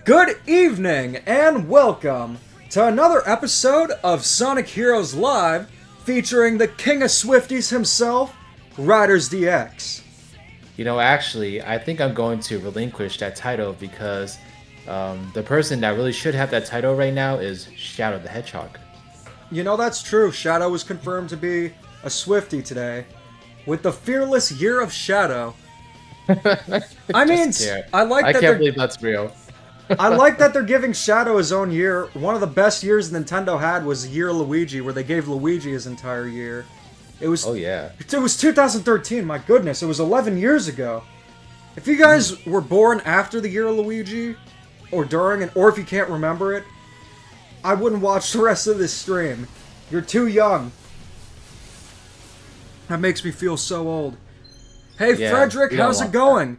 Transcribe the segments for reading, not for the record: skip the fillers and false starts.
Good evening and welcome to another episode of Sonic Heroes Live featuring the King of Swifties himself, Riders DX. You know, actually, I think I'm going to relinquish that title because the person that really should have that title right now is Shadow the Hedgehog. You know, that's true. Shadow was confirmed to be a Swiftie today. With the fearless year of Shadow. I mean, I can't believe that's real. I like that they're giving Shadow his own year. One of the best years Nintendo had was the year of Luigi, where they gave Luigi his entire year. It was. Oh yeah. It was 2013. My goodness, it was 11 years ago. If you guys were born after the year of Luigi, or during, or if you can't remember it, I wouldn't watch the rest of this stream. You're too young. That makes me feel so old. Hey, Yeah, Frederick, we don't how's it want going?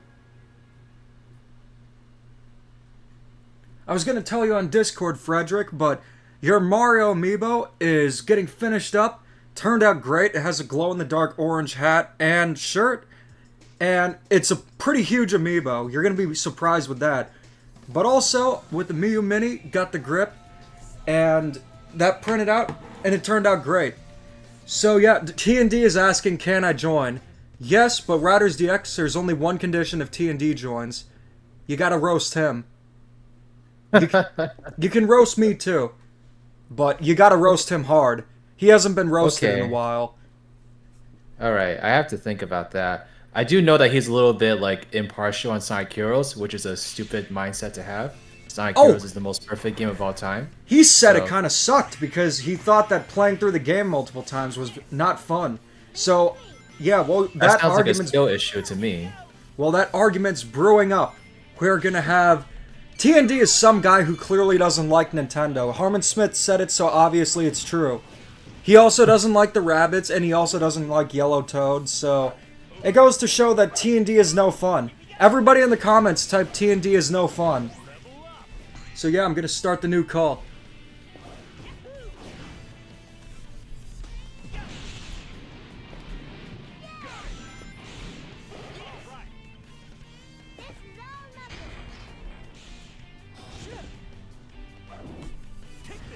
I was going to tell you on Discord, Frederick, but your Mario amiibo is getting finished up. Turned out great. It has a glow-in-the-dark orange hat and shirt. And it's a pretty huge amiibo. You're going to be surprised with that. But also, with the Miyu Mini, got the grip. And that printed out, and it turned out great. So yeah, T&D is asking, can I join? Yes, but Riders DX, there's only one condition if T&D joins. You gotta roast him. You can roast me too, but you gotta roast him hard. He hasn't been roasted in a while. Alright, I have to think about that. I do know that he's a little bit like impartial on Sonic Heroes, which is a stupid mindset to have. Sonic Heroes is the most perfect game of all time. He said it kind of sucked because he thought that playing through the game multiple times was not fun. So, yeah, well, that sounds like a skill issue to me. Well, that argument's brewing up. We're gonna have... T&D is some guy who clearly doesn't like Nintendo. Harmon Smith said it, so obviously it's true. He also doesn't like the rabbits, and he also doesn't like Yellow Toad, so... It goes to show that T&D is no fun. Everybody in the comments type T&D is no fun. So yeah, I'm gonna start the new call.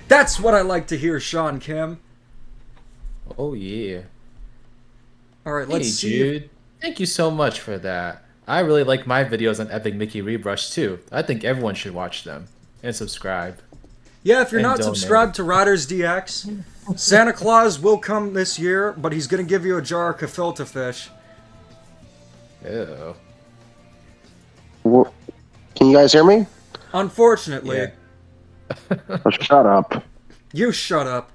That's what I like to hear, Sean Kim. Oh yeah. Alright, let's see. Dude. Thank you so much for that. I really like my videos on Epic Mickey Rebrush too. I think everyone should watch them. And subscribe. Yeah, if you're not subscribed to Riders DX, Santa Claus will come this year, but he's gonna give you a jar of gefilte fish. Ew. Can you guys hear me? Unfortunately. Yeah. Shut up. You shut up.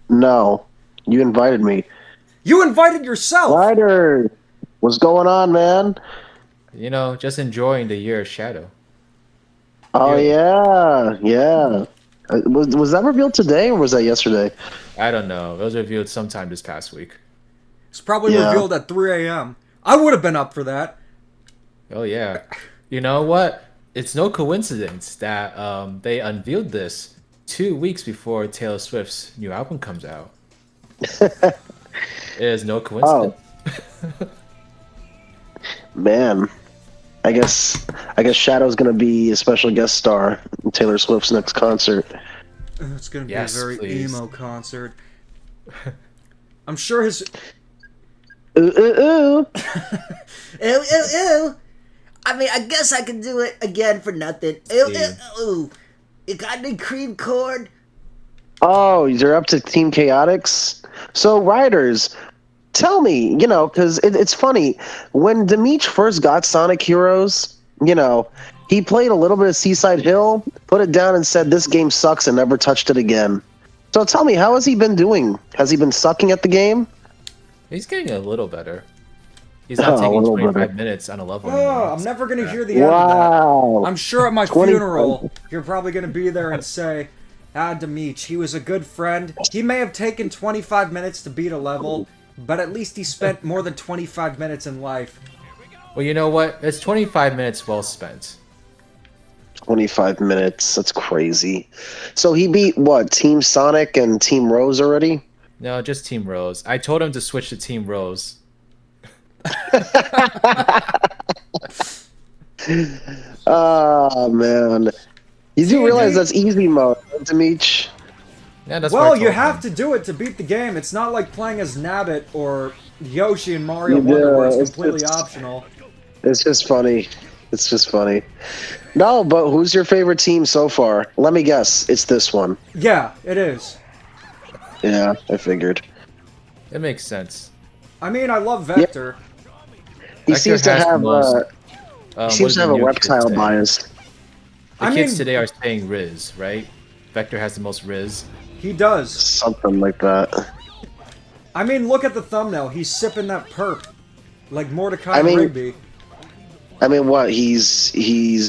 No. You invited me. You invited yourself! Ryder! What's going on, man? You know, just enjoying the year of Shadow. Oh, yeah. Was that revealed today or was that yesterday? I don't know. It was revealed sometime this past week. It's probably revealed at 3 a.m. I would have been up for that. Oh, yeah. You know what? It's no coincidence that they unveiled this 2 weeks before Taylor Swift's new album comes out. It is no coincidence. Oh. Man. I guess Shadow's gonna be a special guest star in Taylor Swift's next concert. It's gonna be a very emo concert. I'm sure his... Ooh, ooh, ooh. Ooh, ooh, ooh. I mean, I guess I can do it again for nothing. Ooh, ooh, ooh. You got any cream corn? Oh, you're up to Team Chaotix? So, Riders, tell me, because it's funny. When Demeech first got Sonic Heroes, he played a little bit of Seaside Hill, put it down and said, this game sucks and never touched it again. So tell me, how has he been doing? Has he been sucking at the game? He's getting a little better. He's not taking 25 minutes on a level anymore. I'm never going to hear the end of that. I'm sure at my funeral, you're probably going to be there and say, Demeech, he was a good friend. He may have taken 25 minutes to beat a level, but at least he spent more than 25 minutes in life. Well, you know what? It's 25 minutes well spent. 25 minutes. That's crazy. So he beat, what, Team Sonic and Team Rose already? No, just Team Rose. I told him to switch to Team Rose. Oh man, you do TNT? realize that's easy mode, right, Demeech? Yeah, that's Well, what I you told have him. to do it to beat the game. It's not like playing as Nabbit or Yoshi in Mario You Wonder where it's do. completely optional. It's just funny. It's just funny. No, but who's your favorite team so far? Let me guess. It's this one. Yeah, it is. Yeah, I figured. It makes sense. I mean, I love Vector. He Vector seems to has the have most. he What seems did to have the a new kids reptile say? bias. The I kids mean- today are saying Riz, right? Vector has the most Riz. He does. Something like that. I mean, look at the thumbnail. He's sipping that perp. Like Mordecai I mean- Rigby. I mean, what? Is he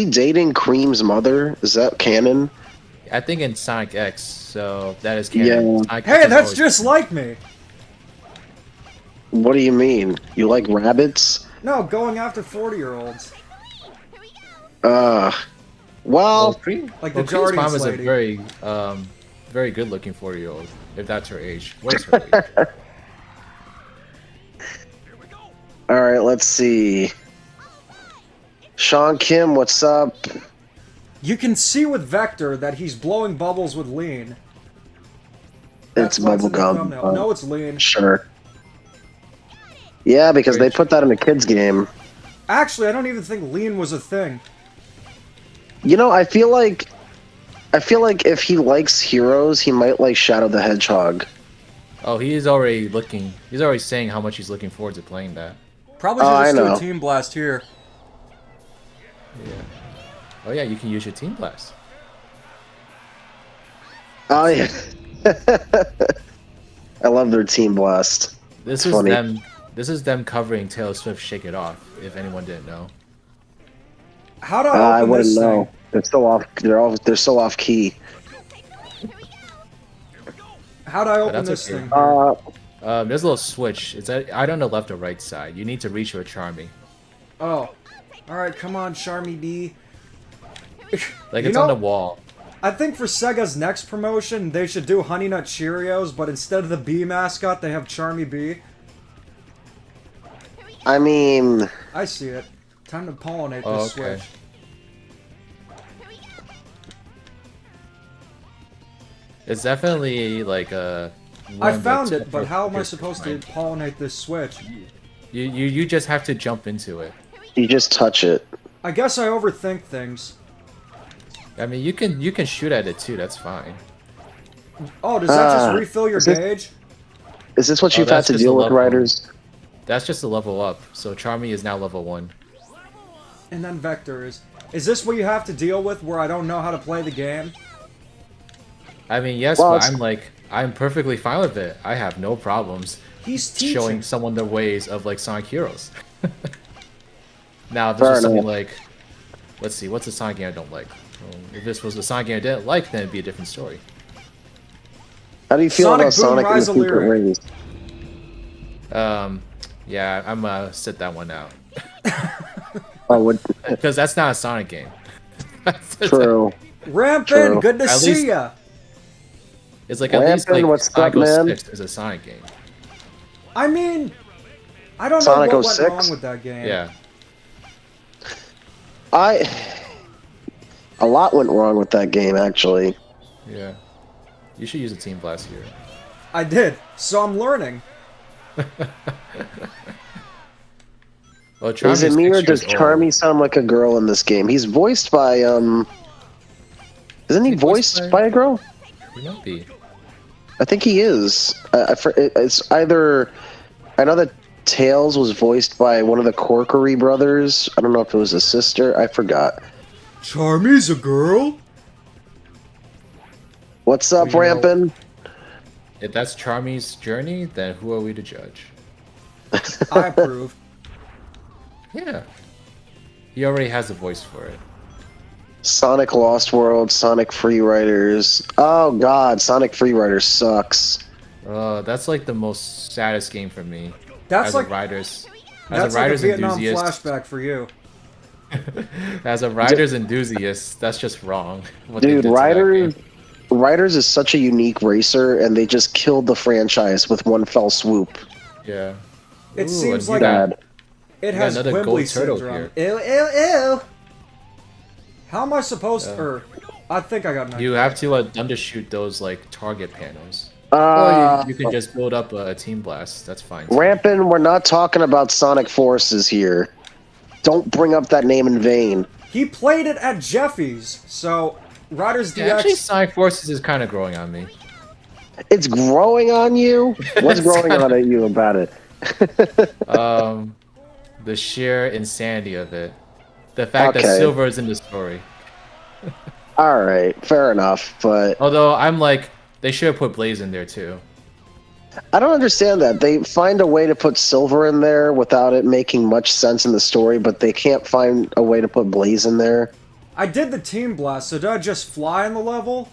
dating Cream's mother? Is that canon? I think in Sonic X, so that is canon. Yeah. Sonic X Hey, is that's always- just like me. What do you mean? You like rabbits? No, going after 40-year-olds. Well, Well, Cream, Like well, the Cream's mom Jardiance is a lady. very good-looking 40-year-old, if that's her age. What is her age? all right. Let's see. Sean Kim, what's up? You can see with Vector that he's blowing bubbles with lean. It's That's what's in the bubblegum. thumbnail. No, it's lean. Sure. Yeah, because they put that in a kids game. Actually, I don't even think lean was a thing. You know, I feel like if he likes heroes, he might like Shadow the Hedgehog. Oh, he's already looking. He's already saying how much he's looking forward to playing that. Probably Oh, should I just do know. a team blast here. Yeah. Oh yeah, you can use your Team Blast. Oh yeah. I love their team blast. This It's is funny. them. This is them covering Taylor Swift "Shake It Off." If anyone didn't know. How do I I open wouldn't this know. thing? They're so off. They're so off key. How do I open that's this okay. thing? There's a little switch. It's either on the left or right side. You need to reach with Charmy. Oh. Alright, come on, Charmy D. Like You it's on know- the wall. I think for Sega's next promotion, they should do Honey Nut Cheerios, but instead of the bee mascot, they have Charmy Bee. I mean, I see it. Time to pollinate Oh, this okay. switch. It's definitely like a. I one of the found it, tougher but how am I figures supposed to find. pollinate this switch? You just have to jump into it. you just touch it. I guess I overthink things. I mean, you can shoot at it too. That's fine. Oh, does that just Ah, refill your is this- gauge? Is this what Oh, you've had that's to just deal a with, level. writers? That's just a level up. So Charmy is now level 1. And then Vector is. Is this what you have to deal with where I don't know how to play the game? I mean, yes, Well, but it's- I'm perfectly fine with it. I have no problems He's teaching. showing someone the ways of like Sonic Heroes. Now, if this Fair was something enough. like, let's see, what's a Sonic game I don't like? Well, if this was a Sonic game I didn't like, then it'd be a different story. How do you feel Sonic about Boom Sonic and the Rise of Secret Lyric. Rings? Yeah, I'm gonna sit that one out Oh, what? because that's not a Sonic game. True. Rampin', True. good to At see least- ya. It's like at least Rampin', like what's up, Sonic man? 06 is a Sonic game. I mean, I don't Sonic know what went 06? wrong with that game. Yeah. A lot went wrong with that game, actually. Yeah. You should use a Team Blast here. I did, so I'm learning. Well, Is Charmy's it me or 6 does years old. Charmy sound like a girl in this game? He's voiced by Isn't he He's voiced voiced by- by a girl? He might be. I think he is. It's either. I know that Tails was voiced by one of the Corkery brothers. I don't know if it was a sister. I forgot. Charmy's a girl? What's up, You know- Rampin'? If that's Charmy's journey, then who are we to judge? I approve. Yeah. He already has a voice for it. Sonic Lost World, Sonic Free Riders. Oh God, Sonic Free Riders sucks. That's like the most saddest game for me. That's as like a Riders. that's As a like a Riders Vietnam enthusiast. flashback for you. As a Riders enthusiast, that's just wrong. what they Dude, did to that Riders. game. Riders is such a unique racer, and they just killed the franchise with one fell swoop. Yeah. It Ooh, seems and like Bad. It got has another Wembley gold turtle syndrome. here. Ew, ew, ew. How am I supposed to? Or, I think I got an idea. You have to undershoot those like target panels. Or you can just build up a team blast. That's fine. Too. Rampin, we're not talking about Sonic Forces here. Don't bring up that name in vain. He played it at Jeffy's, so Riders Yeah, actually, DX. Sonic Forces is kind of growing on me. It's growing on you? What's It's growing kinda- on you about it? The sheer insanity of it. The fact that Okay. Silver is in the story. Alright, fair enough, but Although I'm like, they should have put Blaze in there too. I don't understand that. They find a way to put Silver in there without it making much sense in the story, but they can't find a way to put Blaze in there. I did the team blast, so did I just fly in the level?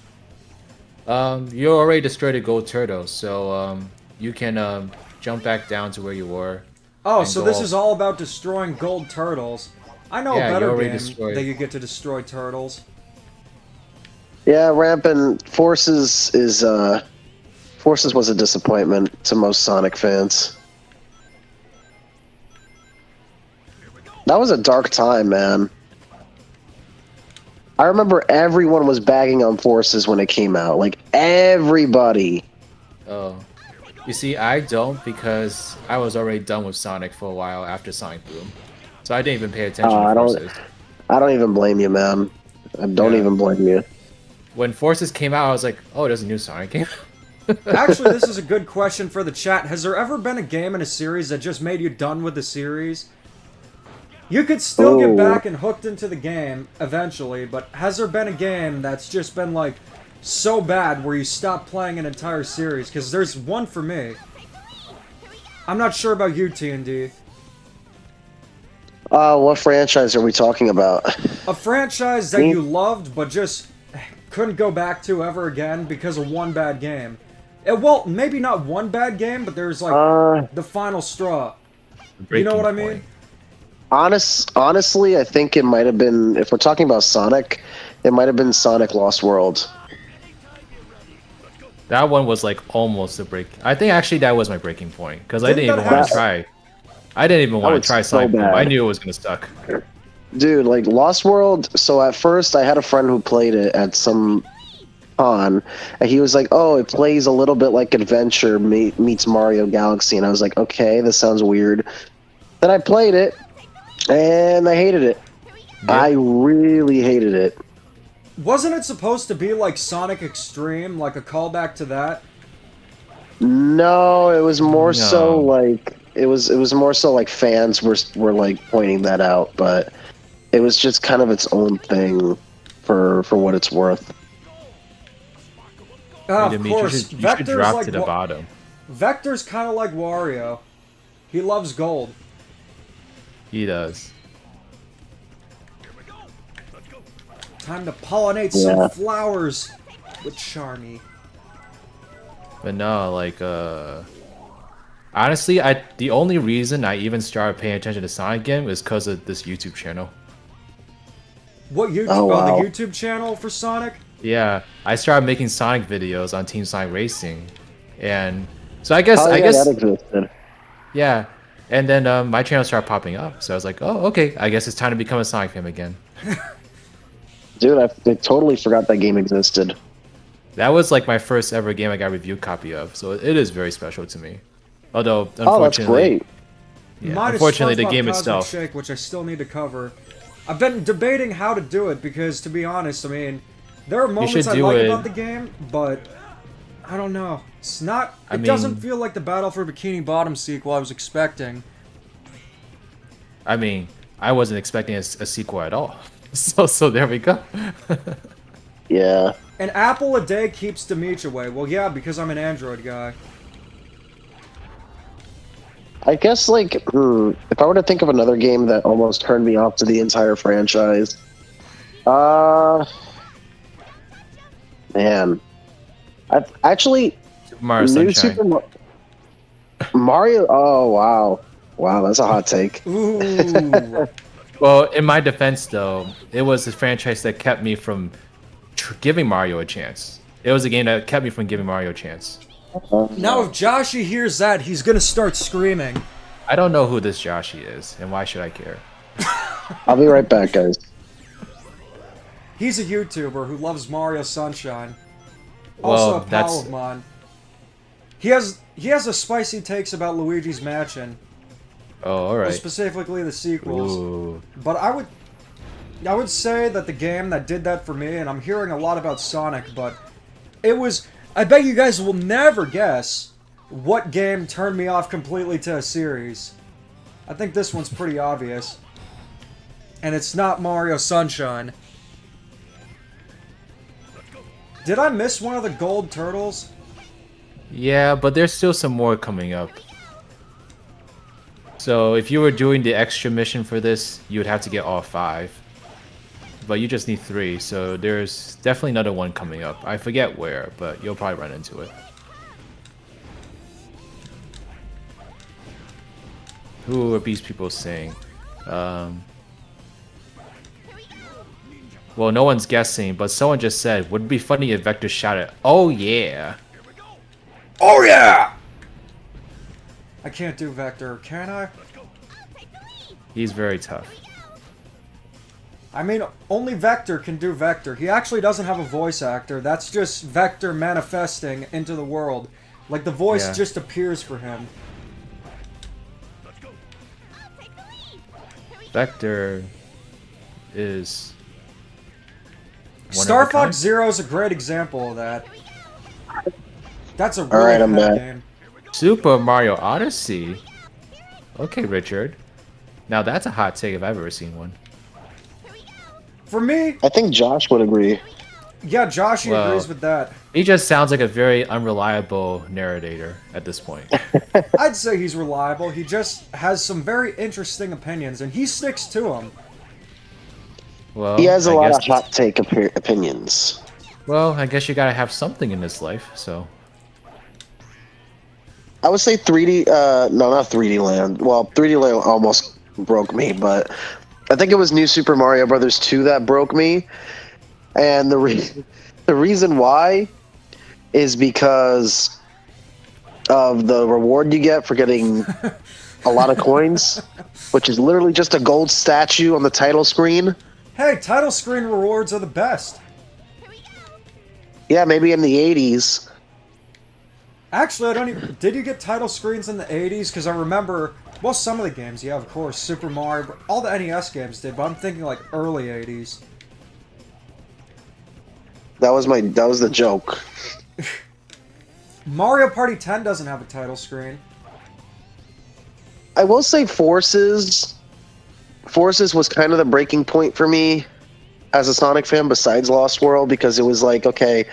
You already destroyed a gold turtle, so you can jump back down to where you were. Oh, And so go this off. is all about destroying gold turtles. I know Yeah, a you better already game destroyed- that you get to destroy turtles. Yeah, Rampant Forces is Forces was a disappointment to most Sonic fans. That was a dark time, man. I remember everyone was bagging on Forces when it came out. Like, everybody. Oh. You see, I don't because I was already done with Sonic for a while after Sonic Boom. So I didn't even pay attention I to don't- Forces. I don't even blame you, man. I don't Yeah. even blame you. When Forces came out, I was like, oh, there's a new Sonic game. Actually, this is a good question for the chat. Has there ever been a game in a series that just made you done with the series? You could still get Oh. back and hooked into the game eventually, but has there been a game that's just been like so bad where you stop playing an entire series? Because there's one for me. I'm not sure about you, T&D. What franchise are we talking about? A franchise that you loved but just couldn't go back to ever again because of one bad game. Well, maybe not one bad game, but there's like the final straw. You know what I mean? Honestly, I think it might have been, if we're talking about Sonic, it might have been Sonic Lost World. That one was like almost a break. I think actually that was my breaking point because I Didn't didn't that even want have- to try. I didn't even want was to try so Sonic Boom. bad. I knew it was gonna suck. Dude, like Lost World, so at first I had a friend who played it at some con, and he was like, oh, it plays a little bit like Adventure meets Mario Galaxy, and I was like, okay, this sounds weird. Then I played it, and I hated it. I really hated it. Wasn't it supposed to be like Sonic Extreme, like a callback to that? No, it was more so No. like it was more so like fans were like pointing that out, but it was just kind of its own thing for what it's worth. Of Demeech, course, you should Vector's drop like to the bottom. Vector's kind of like Wario. He loves gold. He does. Time to pollinate Yeah. some flowers with Charmy. But no, like honestly, the only reason I even started paying attention to Sonic game is because of this YouTube channel. What YouTube? Oh, wow. The YouTube channel for Sonic? Yeah, I started making Sonic videos on Team Sonic Racing, and so I guess Oh, I yeah, guess that existed. yeah, and then my channel started popping up, so I was like, oh okay, I guess it's time to become a Sonic fan again. Dude, I totally forgot that game existed. That was like my first ever game I got a review copy of, so it is very special to me. Although Oh, that's unfortunately, great. yeah, Might unfortunately as the well game talk Cosmic itself. Shake, which I still need to cover. I've been debating how to do it because, to be honest, I mean, there are moments should I do like it- about the game, but I don't know. It's not. I It doesn't mean- feel like the Battle for Bikini Bottom sequel I was expecting. I mean, I wasn't expecting a sequel at all. So there we go. Yeah. An apple a day keeps Demeech away. Well, yeah, because I'm an Android guy. I guess, like, if I were to think of another game that almost turned me off to the entire franchise, man, I've actually Super Mario new Sunshine. Super Mario. Oh wow, that's a hot take. Ooh. Well, in my defense, though, it was the franchise that kept me from giving Mario a chance. It was a game that kept me from giving Mario a chance. Now, if Joshy hears that, he's gonna start screaming. I don't know who this Joshi is, and why should I care? I'll be right back, guys. He's a YouTuber who loves Mario Sunshine. Also Well, a pal that's of mine. He has a spicy takes about Luigi's Mansion, oh, all right. specifically the sequels. Ooh. But I would say that the game that did that for me, and I'm hearing a lot about Sonic, but it was. I bet you guys will never guess what game turned me off completely to a series. I think this one's pretty obvious. And it's not Mario Sunshine. Did I miss one of the gold turtles? Yeah, but there's still some more coming up. So if you were doing the extra mission for this, you would have to get all 5. But you just need 3, so there's definitely another one coming up. I forget where, but you'll probably run into it. Who are these people saying? Well, no one's guessing, but someone just said, would it be funny if Vector shouted, "Oh yeah"? Oh yeah! I can't do Vector, can I? He's very tough. I mean, only Vector can do Vector. He actually doesn't have a voice actor. That's just Vector manifesting into the world. Like, the voice Yeah. just appears for him. Vector is one Star of a kind. Fox Zero is a great example of that. That's a All right, really I'm good back. game. Super Mario Odyssey. Okay, Richard. Now that's a hot take if I've ever seen one. For me, I think Josh would agree. yeah, Joshy Well- agrees with that. He just sounds like a very unreliable narrator at this point. I'd say he's reliable. He just has some very interesting opinions, and he sticks to them. Well, He has a I lot guess of hot take opinions. Well, I guess you gotta have something in this life, so. I would say 3D. No, not 3D Land. Well, 3D Land almost broke me, but I think it was New Super Mario Brothers 2 that broke me, and the reason why is because of the reward you get for getting a lot of coins, which is literally just a gold statue on the title screen. Hey, title screen rewards are the best. Yeah, maybe in the 80s. Actually, I don't even... Did you get title screens in the 80s? Because I remember... Well, some of the games, yeah, of course. Super Mario... All the NES games did, but I'm thinking, like, early 80s. That was the joke. Mario Party 10 doesn't have a title screen. I will say Forces was kind of the breaking point for me as a Sonic fan besides Lost World, because it was like, okay,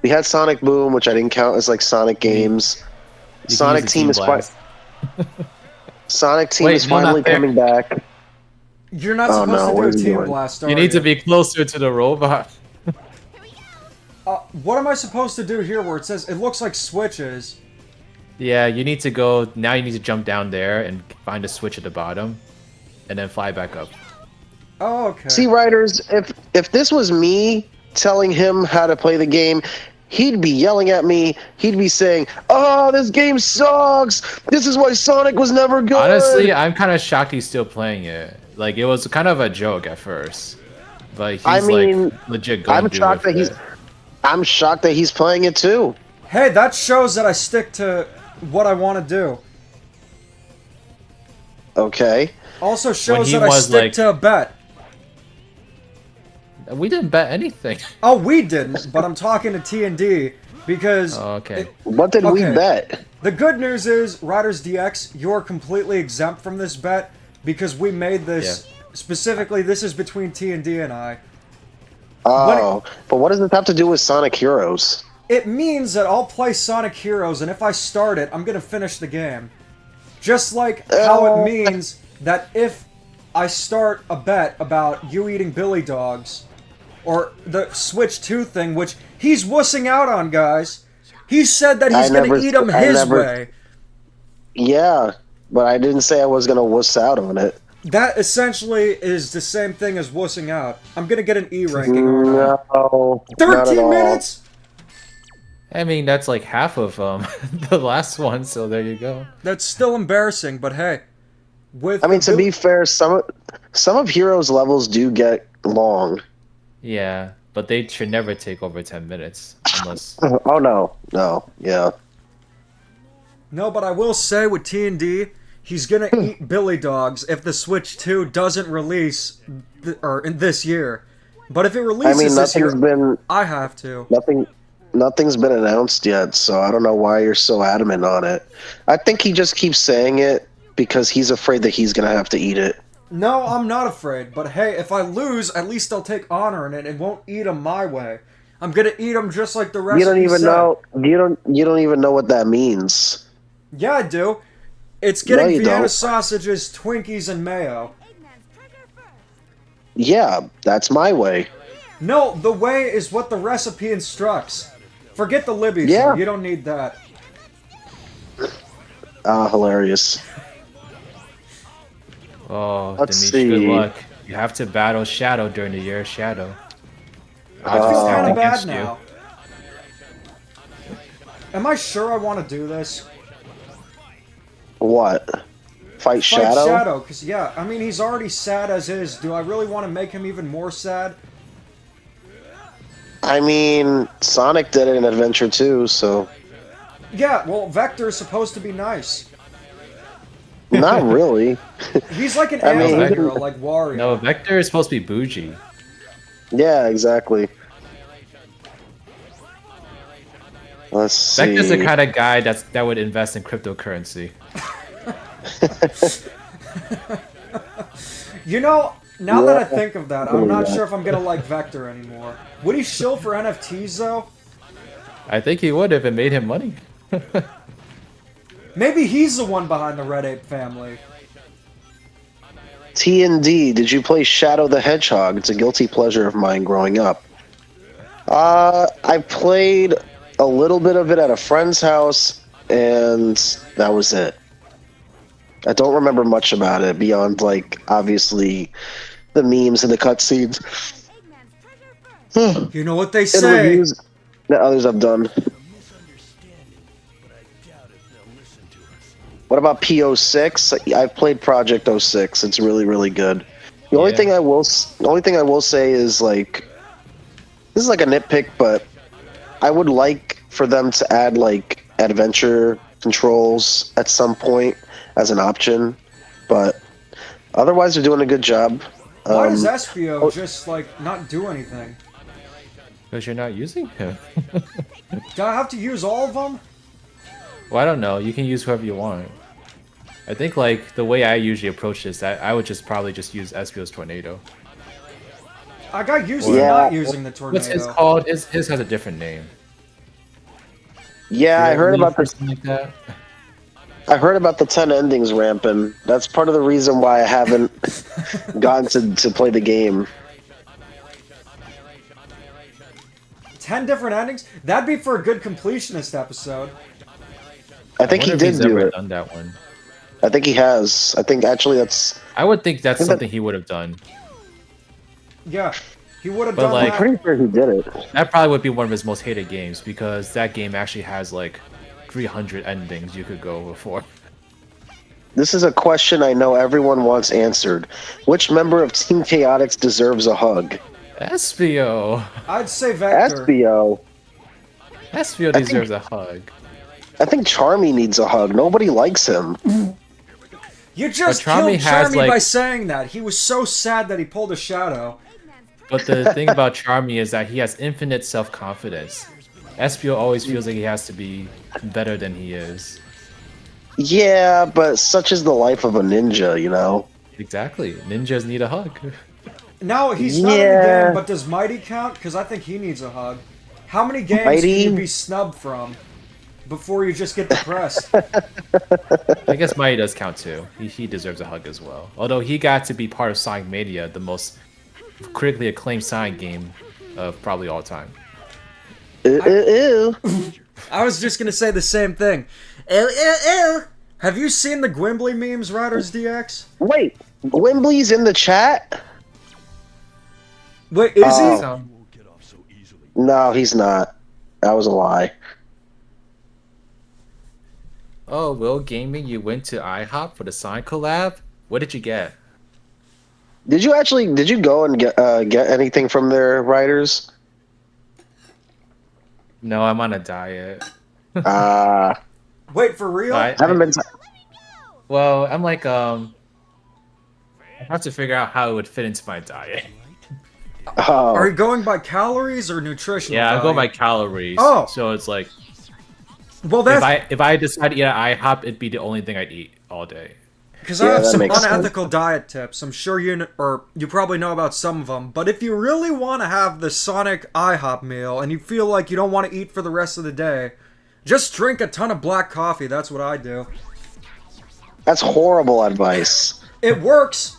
we had Sonic Boom, which I didn't count as like Sonic games. You can Sonic use the Team is Blast. Sonic Team Wait, is no, not finally there. coming back. You're not Oh, supposed no, to what do a is he Team doing? Blast, are You need to be closer to the robot. What am I supposed to do here where it says... It looks like switches. Yeah, you need to go. Now you need to jump down there and find a switch at the bottom, and then fly back up. Oh, okay. See, writers, if this was me telling him how to play the game, he'd be yelling at me. He'd be saying, "Oh, this game sucks. This is why Sonic was never good." Honestly, I'm kind of shocked he's still playing it. Like, it was kind of a joke at first, but he's I mean, like legit going I'm through shocked with that it. I'm shocked that he's playing it too. Hey, that shows that I stick to what I want to do. Okay. Also shows he that I was, stick like- to a bet. We didn't bet anything. Oh, we didn't, but I'm talking to T&D because Oh, okay. What did we Okay. bet? the good news is, Riders DX, you're completely exempt from this bet because we made this, specifically, this is between T&D and I. Oh, but what does this have to do with Sonic Heroes? It means that I'll play Sonic Heroes, and if I start it, I'm gonna finish the game. Just like how it means that if I start a bet about you eating Billy Dogs, or the Switch 2 thing, which he's wussing out on, guys. He said that he's gonna eat them his way. Yeah, but I didn't say I was gonna wuss out on it. That essentially is the same thing as wussing out. I'm gonna get an E ranking, aren't I? No, not at 13 all. minutes? I mean, that's like half of the last one, so there you go. That's still embarrassing, but hey. With I mean, to the be fair, some of Heroes levels do get long. Yeah, but they should never take over 10 minutes unless. Oh no, yeah. No, but I will say with T&D, he's gonna eat Billy Dogs if the Switch 2 doesn't release in this year. But if it I releases mean, this year, nothing's I have to. been announced yet, so I don't know why you're so adamant on it. I think he just keeps saying it because he's afraid that he's gonna have to eat it. No, I'm not afraid. But hey, if I lose, at least I'll take honor in it and won't eat them my way. I'm gonna eat them just like the rest. You don't even know. You don't even know what that means. Yeah, I do. It's No, getting you Vienna don't. sausages, Twinkies, and mayo. Yeah, that's my way. No, the way is what the recipe instructs. Forget the Libby's. Yeah. You don't need that. Hilarious. Oh, Let's Demeech, see. good luck. You have to battle Shadow during the year of Shadow. I feel Oh. kind of bad Against you. now. Am I sure I want to do this? What? Fight Fight Shadow? Shadow, because yeah, I mean he's already sad as is. Do I really want to make him even more sad? I mean, Sonic did it in Adventure 2, so Yeah, well, Vector is supposed to be nice. not really. He's like an I mean, anti-hero, like Wario. No, Vector is supposed to be bougie. Yeah, exactly. Let's see. Vector's the kind of guy that would invest in cryptocurrency. You know, now that I Yeah. think of that, I'm not sure if I'm gonna like Vector anymore. Would he shill for NFTs though? I think he would if it made him money. Maybe he's the one behind the Red Ape family. T&D, did you play Shadow the Hedgehog? It's a guilty pleasure of mine growing up. I played a little bit of it at a friend's house, and that was it. I don't remember much about it beyond, like, obviously, the memes and the cutscenes. You know what they And say. reviews that others have done. What about PO6? I've played Project 06. It's really, really good. The only Yeah. thing I will say is, like, this is like a nitpick, but I would like for them to add, like, adventure controls at some point as an option. But otherwise, they're doing a good job. Why does Espio just like not do anything? Because you're not using him. Do I have to use all of them? Well, I don't know. You can use whoever you want. I think like the way I usually approach this, I would probably just use Espio's Tornado. I got used to Yeah. not using the tornado. What's his called? His has a different name. Yeah, I heard about the the something like that. I heard about the 10 endings ramping. That's part of the reason why I haven't gotten to play the game. 10 different endings? That'd be for a good completionist episode. I think he wonder if did he's do ever it. done that one. I think he has. I think actually that's. I would think that's Isn't that- something he would have done. Yeah, he would have But, done like- I'm that. pretty sure he did it. That probably would be one of his most hated games because that game actually has like 300 endings you could go for. This is a question I know everyone wants answered. Which member of Team Chaotix deserves a hug? Espio. I'd say Vector. Espio. Espio think- deserves a hug. I think Charmy needs a hug. Nobody likes him. You just But Charmy killed has, Charmy like- by saying that. He was so sad that he pulled a shadow. But the thing about Charmy is that he has infinite self-confidence. Espio always feels like he has to be better than he is. Yeah, but such is the life of a ninja, you know? Exactly. Ninjas need a hug. No, he's not in the Yeah. game, but does Mighty count? Because I think he needs a hug. How many games Mighty? can you be snubbed from before you just get depressed? I guess Mighty does count too. He deserves a hug as well. Although he got to be part of Sonic Mania, the most critically acclaimed Sonic game of probably all time. Ew. I was just going to say the same thing. Ew, ew, ew. Have you seen the Gwimbly memes, Riders DX? Wait, Wembley's in the chat? Wait, is Oh. he? So, No, he's not. That was a lie. oh, Will Gaming, you went to IHOP for the Sonic collab? What did you get? Did you go and get anything from their writers? No, I'm on a diet. Wait, for real? Haven't been. Well, I'm like I have to figure out how it would fit into my diet. Are you going by calories or nutritional Yeah, I go by value? calories. Oh. So it's like Well, that's if I decide to eat an IHOP, it'd be the only thing I'd eat all day. because Yeah, I have that some makes sense. unethical diet tips. I'm sure you probably know about some of them. But if you really want to have the Sonic IHOP meal and you feel like you don't want to eat for the rest of the day, just drink a ton of black coffee. That's what I do. That's horrible advice. It works.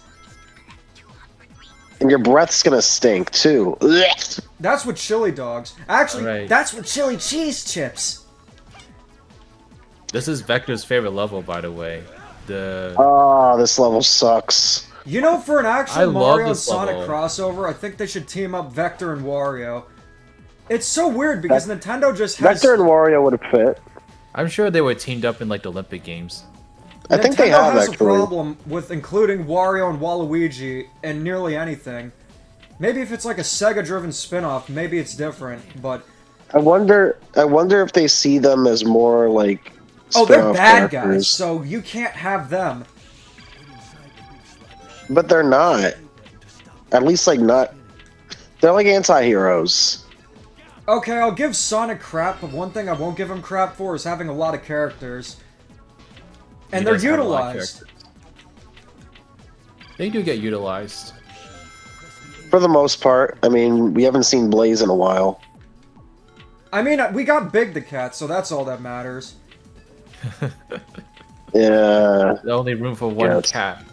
And your breath's gonna stink too. Ugh. That's what chili dogs. Actually, Alright. that's what chili cheese chips. This is Vector's favorite level, by the way. The Oh, this level sucks. You know, for an I actual love Mario and this Sonic level. crossover, I think they should team up Vector and Wario. It's so weird because Nintendo just has. Vector and Wario would have fit. I'm sure they were teamed up in like the Olympic Games. I think they Nintendo have has actually. a problem with including Wario and Waluigi in nearly anything. Maybe if it's like a Sega-driven spin-off, maybe it's different. But I wonder if they see them as more like. oh, they're spin-off bad characters. guys, so you can't have them. But they're not. At least like not. They're like anti-heroes. Okay, I'll give Sonic crap, but one thing I won't give him crap for is having a lot of characters. And He they're does have a lot of utilized. characters. They do get utilized. For the most part. I mean, we haven't seen Blaze in a while. I mean, we got Big the Cat, so that's all that matters. Yeah. The only room for one Yes. cat.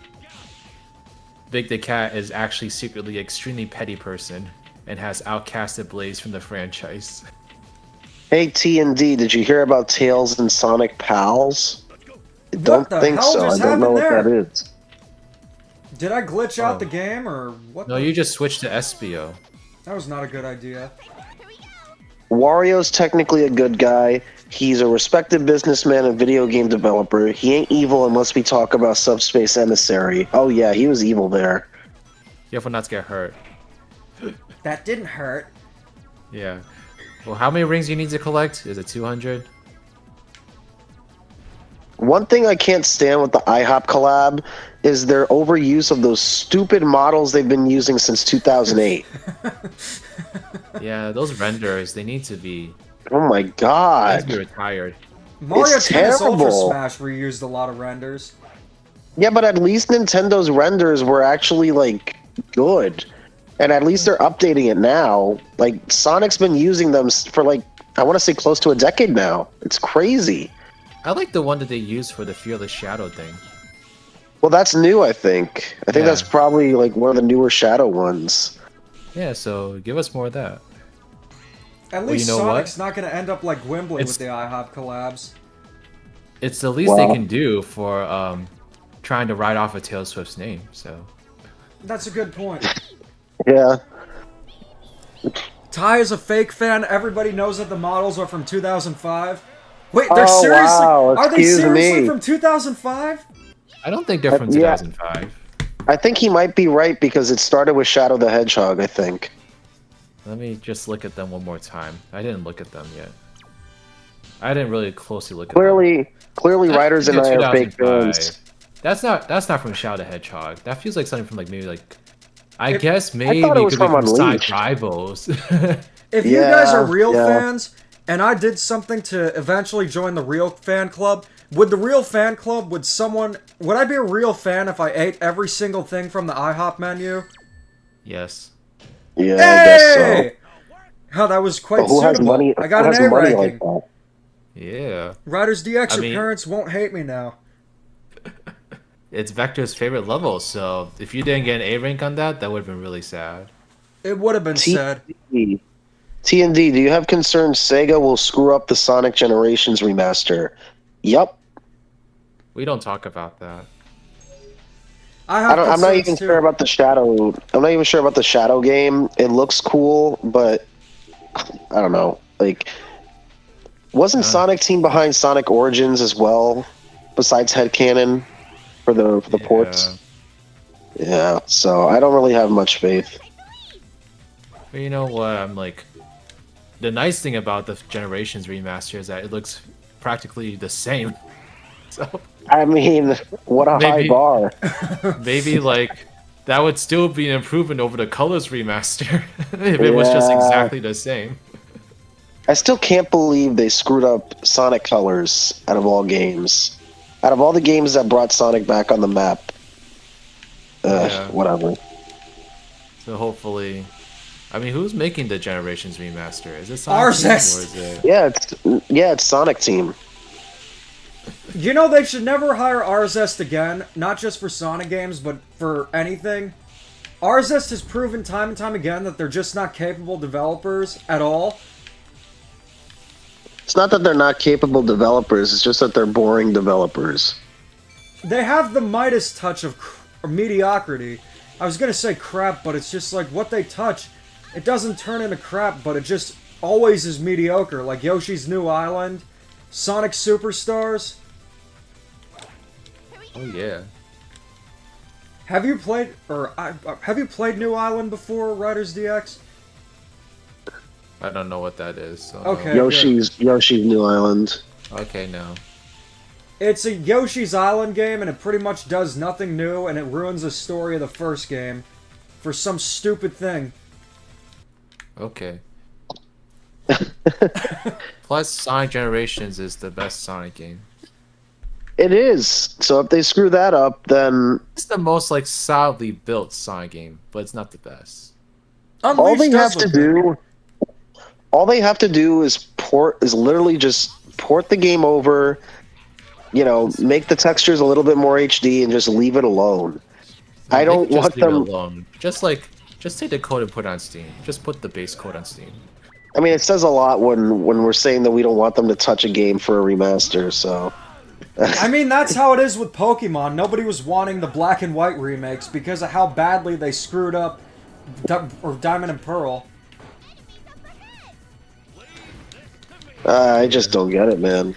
Big the Cat is actually secretly extremely petty person and has outcasted Blaze from the franchise. Hey T&D, did you hear about Tails and Sonic Pals? I What don't the think hell so. I just don't know happened what there? that is. Did I glitch out Oh. the game, or what? No, you just switched to Espio. That was not a good idea. Wario's technically a good guy. He's a respected businessman and video game developer. He ain't evil unless we talk about Subspace Emissary. Oh yeah, he was evil there. Careful not to get hurt. That didn't hurt. Yeah. Well, how many rings you need to collect? Is it 200? One thing I can't stand with the IHOP collab is their overuse of those stupid models they've been using since 2008. Yeah, those renders, they need to be, Oh my need to be god. retired. Mario It's Tennis Ultra terrible. Smash reused a lot of renders. Yeah, but at least Nintendo's renders were actually, like, good. And at least they're updating it now. Like, Sonic's been using them for, like, I want to say close to a decade now. It's crazy. I like the one that they used for the Fearless Shadow thing. Well, that's new, I think. I think Yeah. that's probably, like, one of the newer Shadow ones. Yeah, so give us more of that. At least you know what? Sonic's not going to end up like Wembley It's- with the IHOP collabs. It's the least they Wow. can do for trying to write off of Taylor Swift's name. So That's a good point. Yeah. Ty is a fake fan. Everybody knows that the models are from 2005. Wait, they're Oh, seriously? wow, Are they excuse seriously me. from 2005? I don't think they're from Yeah. 2005. I think he might be right because it started with Shadow the Hedgehog, I think. Let me just look at them one more time. I didn't look at them yet. I didn't really closely look at them. Clearly, writers and I are fake fans. That's not from Shadow the Hedgehog. That feels like something from like maybe like I If- guess maybe thought it was could be from from Side Unleashed. Rivals. If you guys are real yeah. fans, and I did something to eventually join the real fan club, would the real fan club, would I be a real fan if I ate every single thing from the IHOP menu? Yes. Yeah, I guess so. Hey! Oh, that was quite But who has suitable. money? I got who an has A money ranking. like that? Yeah. Riders DX, I your mean- parents won't hate me now. It's Vector's favorite level, so if you didn't get an A rank on that, that would have been really sad. It would have been sad. T&D, do you have concerns Sega will screw up the Sonic Generations remaster? Yup. We don't talk about that. I'm I'm not even sure about the Shadow. I'm not even sure about the Shadow game. It looks cool, but I don't know. Like, wasn't Sonic Team behind Sonic Origins as well? Besides Headcanon for the ports. Yeah, so I don't really have much faith. But you know what? I'm like, the nice thing about the Generations remaster is that it looks practically the same. So I mean, what a high maybe, bar. maybe like that would still be an improvement over the Colors remaster if it was just Yeah. exactly the same. I still can't believe they screwed up Sonic Colors out of all games. Out of all the games that brought Sonic back on the map. Yeah. Whatever. So hopefully, I mean, who's making the Generations remaster? Is it Sonic Team or Arzest. is it? Yeah, it's Sonic Team. You know, they should never hire Arzest again, not just for Sonic games, but for anything. Arzest has proven time and time again that they're just not capable developers at all. It's not that they're not capable developers, it's just that they're boring developers. They have the Midas touch of mediocrity. I was gonna say crap, but it's just like what they touch, it doesn't turn into crap, but it just always is mediocre. Like Yoshi's New Island, Sonic Superstars. Oh yeah. Have you played New Island before, Riders DX? I don't know what that is. So Okay. Yoshi's New Island. Okay, no. It's a Yoshi's Island game, and it pretty much does nothing new, and it ruins the story of the first game for some stupid thing. Okay. Plus, Sonic Generations is the best Sonic game. It is. So if they screw that up, then It's the most like solidly built Sonic game, but it's not the best. all they have does to look good. do is literally just port the game over, make the textures a little bit more HD and just leave it alone. I They don't could just want leave it them. alone. Just take the code and put it on Steam. Just put the base code on Steam. I mean, it says a lot when we're saying that we don't want them to touch a game for a remaster. So I mean, that's how it is with Pokemon. Nobody was wanting the black and white remakes because of how badly they screwed up Diamond and Pearl. I just don't get it, man.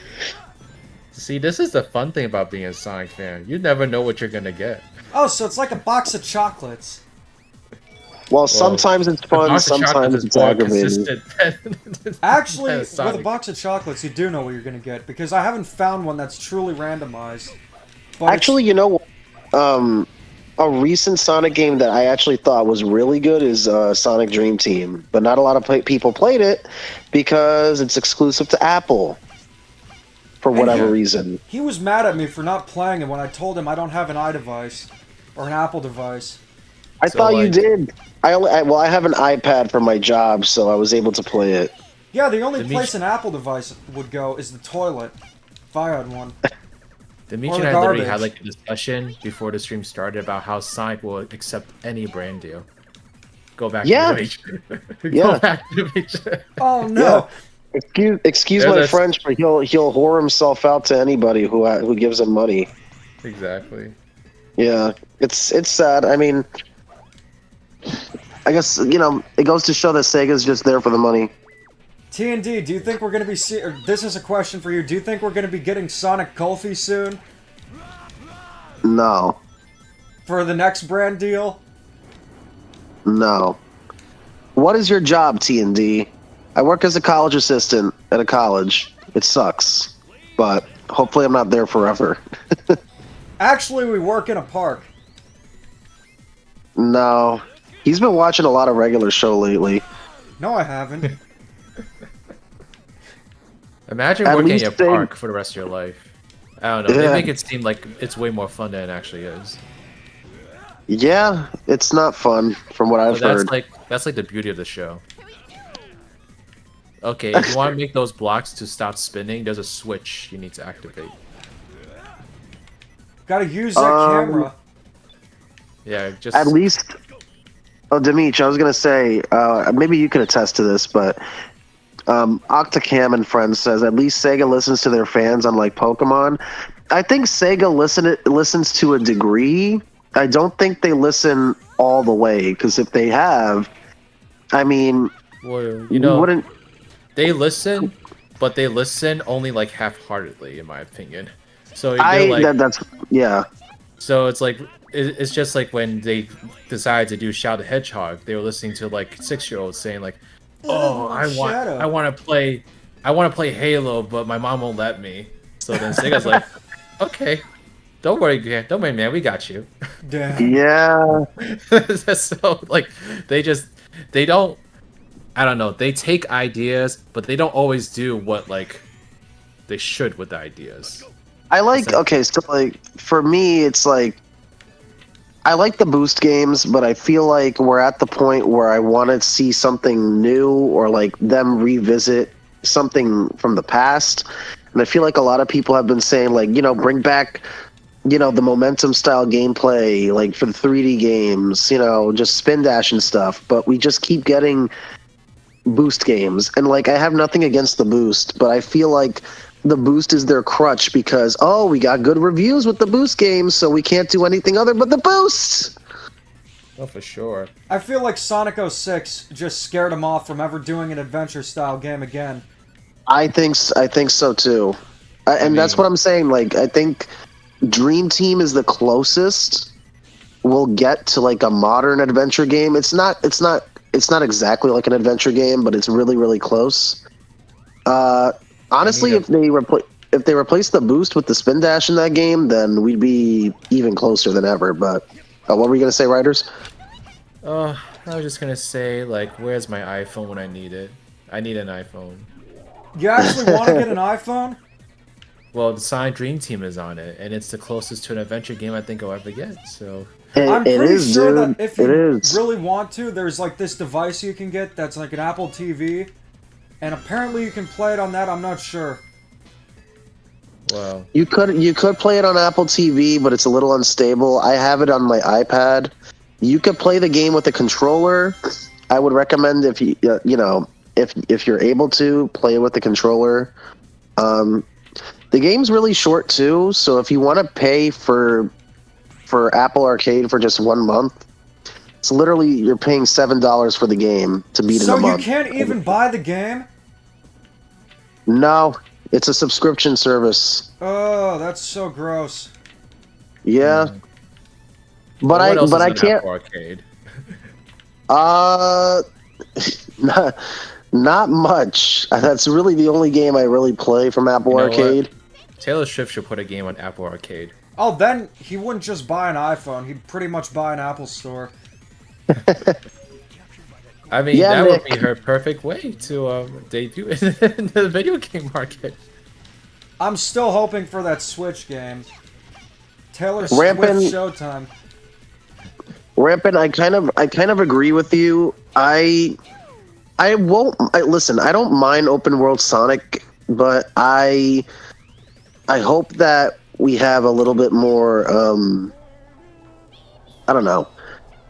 See, this is the fun thing about being a Sonic fan. You never know what you're gonna get. Oh, so it's like a box of chocolates. Well, sometimes it's fun, Box of Chocolates sometimes is it's more aggravating. consistent than- Actually, than with Sonic. a box of chocolates, you do know what you're gonna get because I haven't found one that's truly randomized. But Actually, a recent Sonic game that I actually thought was really good is Sonic Dream Team, but not a lot of people played it because it's exclusive to Apple for whatever Yeah. reason. he was mad at me for not playing it when I told him I don't have an iDevice or an Apple device. I So, thought you like- did. I have an iPad for my job, so I was able to play it. Yeah, the only Demeech- place an Apple device would go is the toilet. If I had one. Demeech Or and the I literally garbage. had like a discussion before the stream started about how Sonic will accept any brand deal. Go back Yeah. to Demeech. Yeah. Go back to Demeech. Oh no! Excuse Yeah, my that's- French, but he'll whore himself out to anybody who gives him money. Exactly. Yeah, it's sad. I mean, I guess it goes to show that Sega's just there for the money. TND, do you think we're gonna be or this is a question for you. Do you think we're gonna be getting Sonic Kulfi soon No, for the next brand deal? no. What is your job, T&D? I work as a college assistant at a college. It sucks, but hopefully I'm not there forever. Actually, we work in a park. No, he's been watching a lot of regular show lately. No, I haven't. Imagine At working least at a they- park for the rest of your life. I don't know. Yeah. They make it seem like it's way more fun than it actually is. Yeah, it's not fun from what I've But heard. that's like the beauty of the show. Okay, if you want to make those blocks to stop spinning, there's a switch you need to activate. Gotta use that camera. Yeah, just At least, Demeech, I was gonna say, maybe you could attest to this, but Octocam and Friends says at least Sega listens to their fans, unlike Pokemon. I think Sega listens to a degree. I don't think they listen all the way, because if they have, I mean, well, wouldn't. they listen, but they listen only like half-heartedly, in my opinion. So I they're like, that's yeah. so it's like it's just like when they decided to do Shadow the Hedgehog, they were listening to like 6-year-olds saying like, "Oh, Shadow. I want to play Halo, but my mom won't let me." So then Sega's like, "Okay, don't worry, man, we got you." Damn. Yeah, So like, they don't. I don't know. They take ideas, but they don't always do what like they should with the ideas. I like. It's like- Okay, so like for me, it's like I like the boost games, but I feel like we're at the point where I want to see something new or like them revisit something from the past. And I feel like a lot of people have been saying like, bring back, the momentum style gameplay, like for the 3D games, just spin dash and stuff. But we just keep getting boost games. And like, I have nothing against the boost, but I feel like the boost is their crutch because, we got good reviews with the boost games, so we can't do anything other but the boost. Oh, for sure. I feel like Sonic 06 just scared him off from ever doing an adventure-style game again. I think so too. And that's mean- what I'm saying. Like, I think Dream Team is the closest we'll get to like a modern adventure game. It's not exactly like an adventure game, but it's really, really close. Honestly, if they replace the boost with the spin dash in that game, then we'd be even closer than ever. But what were you gonna say, Riders? I was just gonna say like, where's my iPhone when I need it? I need an iPhone. You actually want to get an iPhone? Well, the Sonic Dream Team is on it, and it's the closest to an adventure game I think I'll ever get. So I'm It pretty is, sure dude. that if It you is. really want to, there's like this device you can get that's like an Apple TV, and apparently you can play it on that. I'm not sure. well, You could play it on Apple TV, but it's a little unstable. I have it on my iPad. You could play the game with a controller. I would recommend if if you're able to play it with the controller. The game's really short too, so if you want to pay for Apple Arcade for just 1 month, it's literally you're paying $7 for the game to beat in So a you month. can't even buy the game? No, it's a subscription service. Oh, that's so gross. Yeah, but what else I is on can't. Apple Arcade? Not much. That's really the only game I really play from Apple You know what? Arcade. Taylor Swift should put a game on Apple Arcade. Oh, then he wouldn't just buy an iPhone. He'd pretty much buy an Apple Store. I mean, Yeah, that Nick. would be her perfect way to debut in the video game market. I'm still hoping for that Switch game. Taylor Rampant- Swift Showtime. Rampant, I kind of agree with you. Listen, I don't mind open world Sonic, but I hope that we have a little bit more I don't know.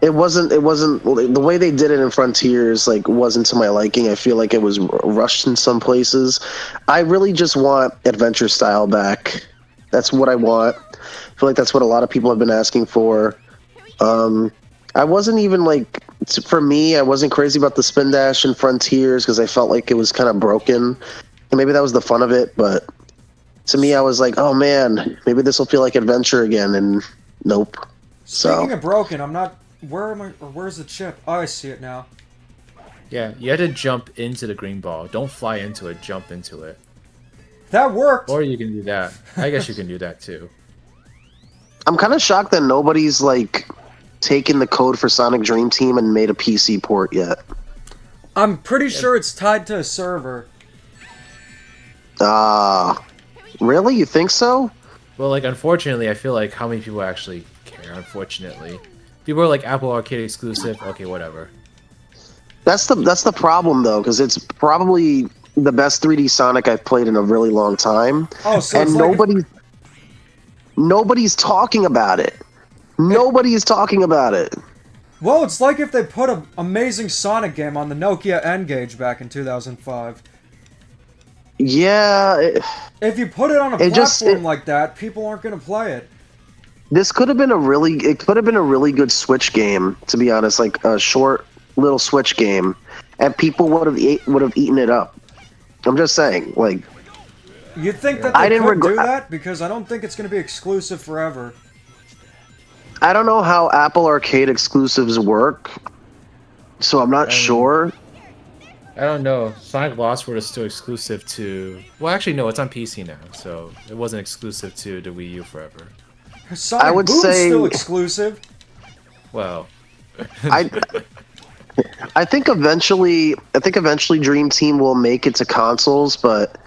It wasn't the way they did it in Frontiers like wasn't to my liking. I feel like it was rushed in some places. I really just want adventure style back. That's what I want. I feel like that's what a lot of people have been asking for. I wasn't even like, for me, I wasn't crazy about the spin dash and Frontiers because I felt like it was kind of broken. And maybe that was the fun of it, but to me, I was like, oh man, maybe this will feel like adventure again. And nope. Speaking So of broken, I'm not. Where am I? Or where's the chip? Oh, I see it now. Yeah, you had to jump into the green ball. Don't fly into it, jump into it. That worked. Or you can do that. I guess you can do that too. I'm kind of shocked that nobody's like taken the code for Sonic Dream Team and made a PC port yet. I'm pretty sure it's tied to a server. Really? You think so? Well, like, unfortunately, I feel like how many people actually care, unfortunately. People are like, Apple Arcade exclusive, okay, whatever. That's the problem though, because it's probably the best 3D Sonic I've played in a really long time, Oh, so and it's like nobody's talking about it. Nobody's talking about it. well, it's like if they put an amazing Sonic game on the Nokia N-Gage back in 2005. Yeah, If you put it on a It just- platform like that, people aren't going to play it. this could have been it could have been a really good Switch game, to be honest, like a short little Switch game, and people would have eaten it up. I'm just saying, like, You think that I they didn't could do regret- that? Because I don't think it's going to be exclusive forever. I don't know how Apple Arcade exclusives work, so I'm not sure. I don't know. Sonic Lost World is still exclusive to. Well, actually, no, it's on PC now, so it wasn't exclusive to the Wii U forever. Sonic would Boom's say- still exclusive. Well, I I think eventually Dream Team will make it to consoles, but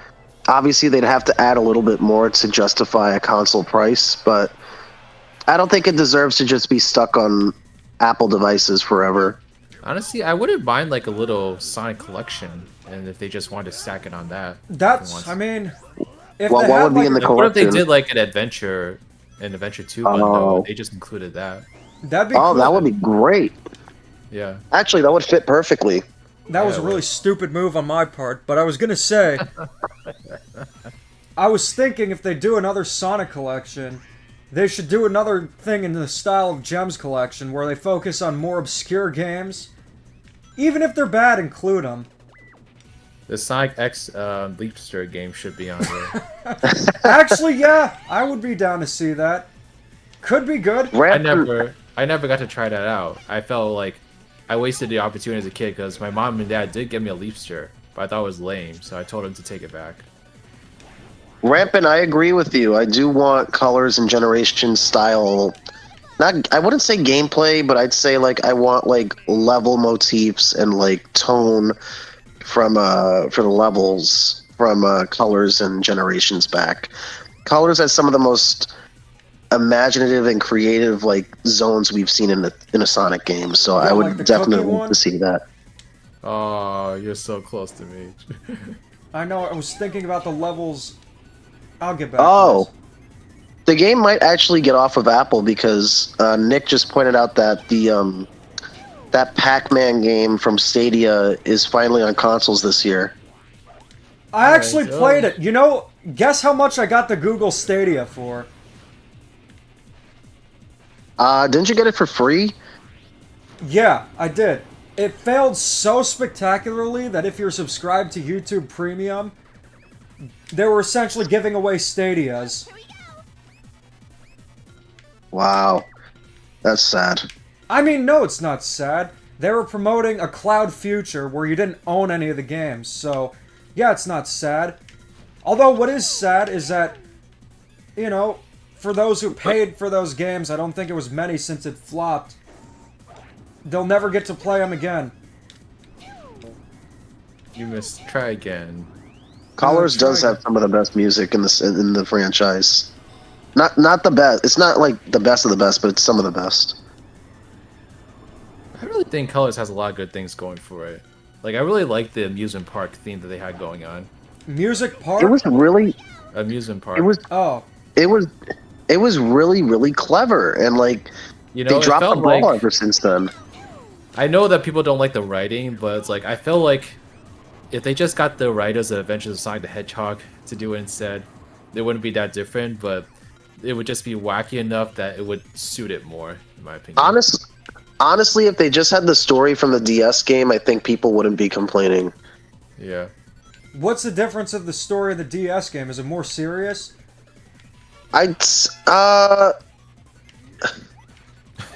obviously they'd have to add a little bit more to justify a console price. But I don't think it deserves to just be stuck on Apple devices forever. honestly, I wouldn't mind like a little Sonic collection, and if they just wanted to stack it on that. That's, I mean, if Well, they what had would be like in the Like, what if they collection? did like an Adventure 2 bundle? Oh. They just included that. that'd be Oh, cool. that would be great. Yeah. Actually, that would fit perfectly. That was Yeah, a really well. stupid move on my part, but I was gonna say, I was thinking if they do another Sonic collection, they should do another thing in the style of Gems collection where they focus on more obscure games. Even if they're bad, include them. The Sonic X Leapster game should be on there. Actually, yeah, I would be down to see that. Could be good. I never got to try that out. I felt like I wasted the opportunity as a kid because my mom and dad did give me a Leapster, but I thought it was lame, so I told them to take it back. Rampant, I agree with you. I do want Colors and Generation style. Not, I wouldn't say gameplay, but I'd say like I want like level motifs and like tone from for the levels from Colors and Generations back. Colors has some of the most imaginative and creative like zones we've seen in a Sonic game, so I like would the definitely cookie want one? to see that. Oh, you're so close to me. I know, I was thinking about the levels. I'll get back to Oh, this. the game might actually get off of Apple because Nick just pointed out that the that Pac-Man game from Stadia is finally on consoles this year. I actually Alright, played it. You know, guess how much I got the Google Stadia for? Didn't you get it for free? Yeah, I did. It failed so spectacularly that if you're subscribed to YouTube Premium, they were essentially giving away Stadias. Wow, that's sad. I mean, no, it's not sad. They were promoting a cloud future where you didn't own any of the games, so yeah, it's not sad. Although what is sad is that, you know, for those who paid for those games, I don't think it was many since it flopped. They'll never get to play them again. You must try again. Colors does have some of the best music in the franchise. Not the best. It's not like the best of the best, but it's some of the best. I really think Colors has a lot of good things going for it. Like, I really like the amusement park theme that they had going on. Music Park? It was really. Amusement park. It was. Oh. It was. It was really, really clever, and like You know, they it dropped the felt ball like, ever since then. I know that people don't like the writing, but it's like I feel like if they just got the writers of Adventures of Sonic the Hedgehog to do it instead, it wouldn't be that different, but it would just be wacky enough that it would suit it more, in my opinion. Honestly, if they just had the story from the DS game, I think people wouldn't be complaining. Yeah. What's the difference of the story of the DS game? Is it more serious?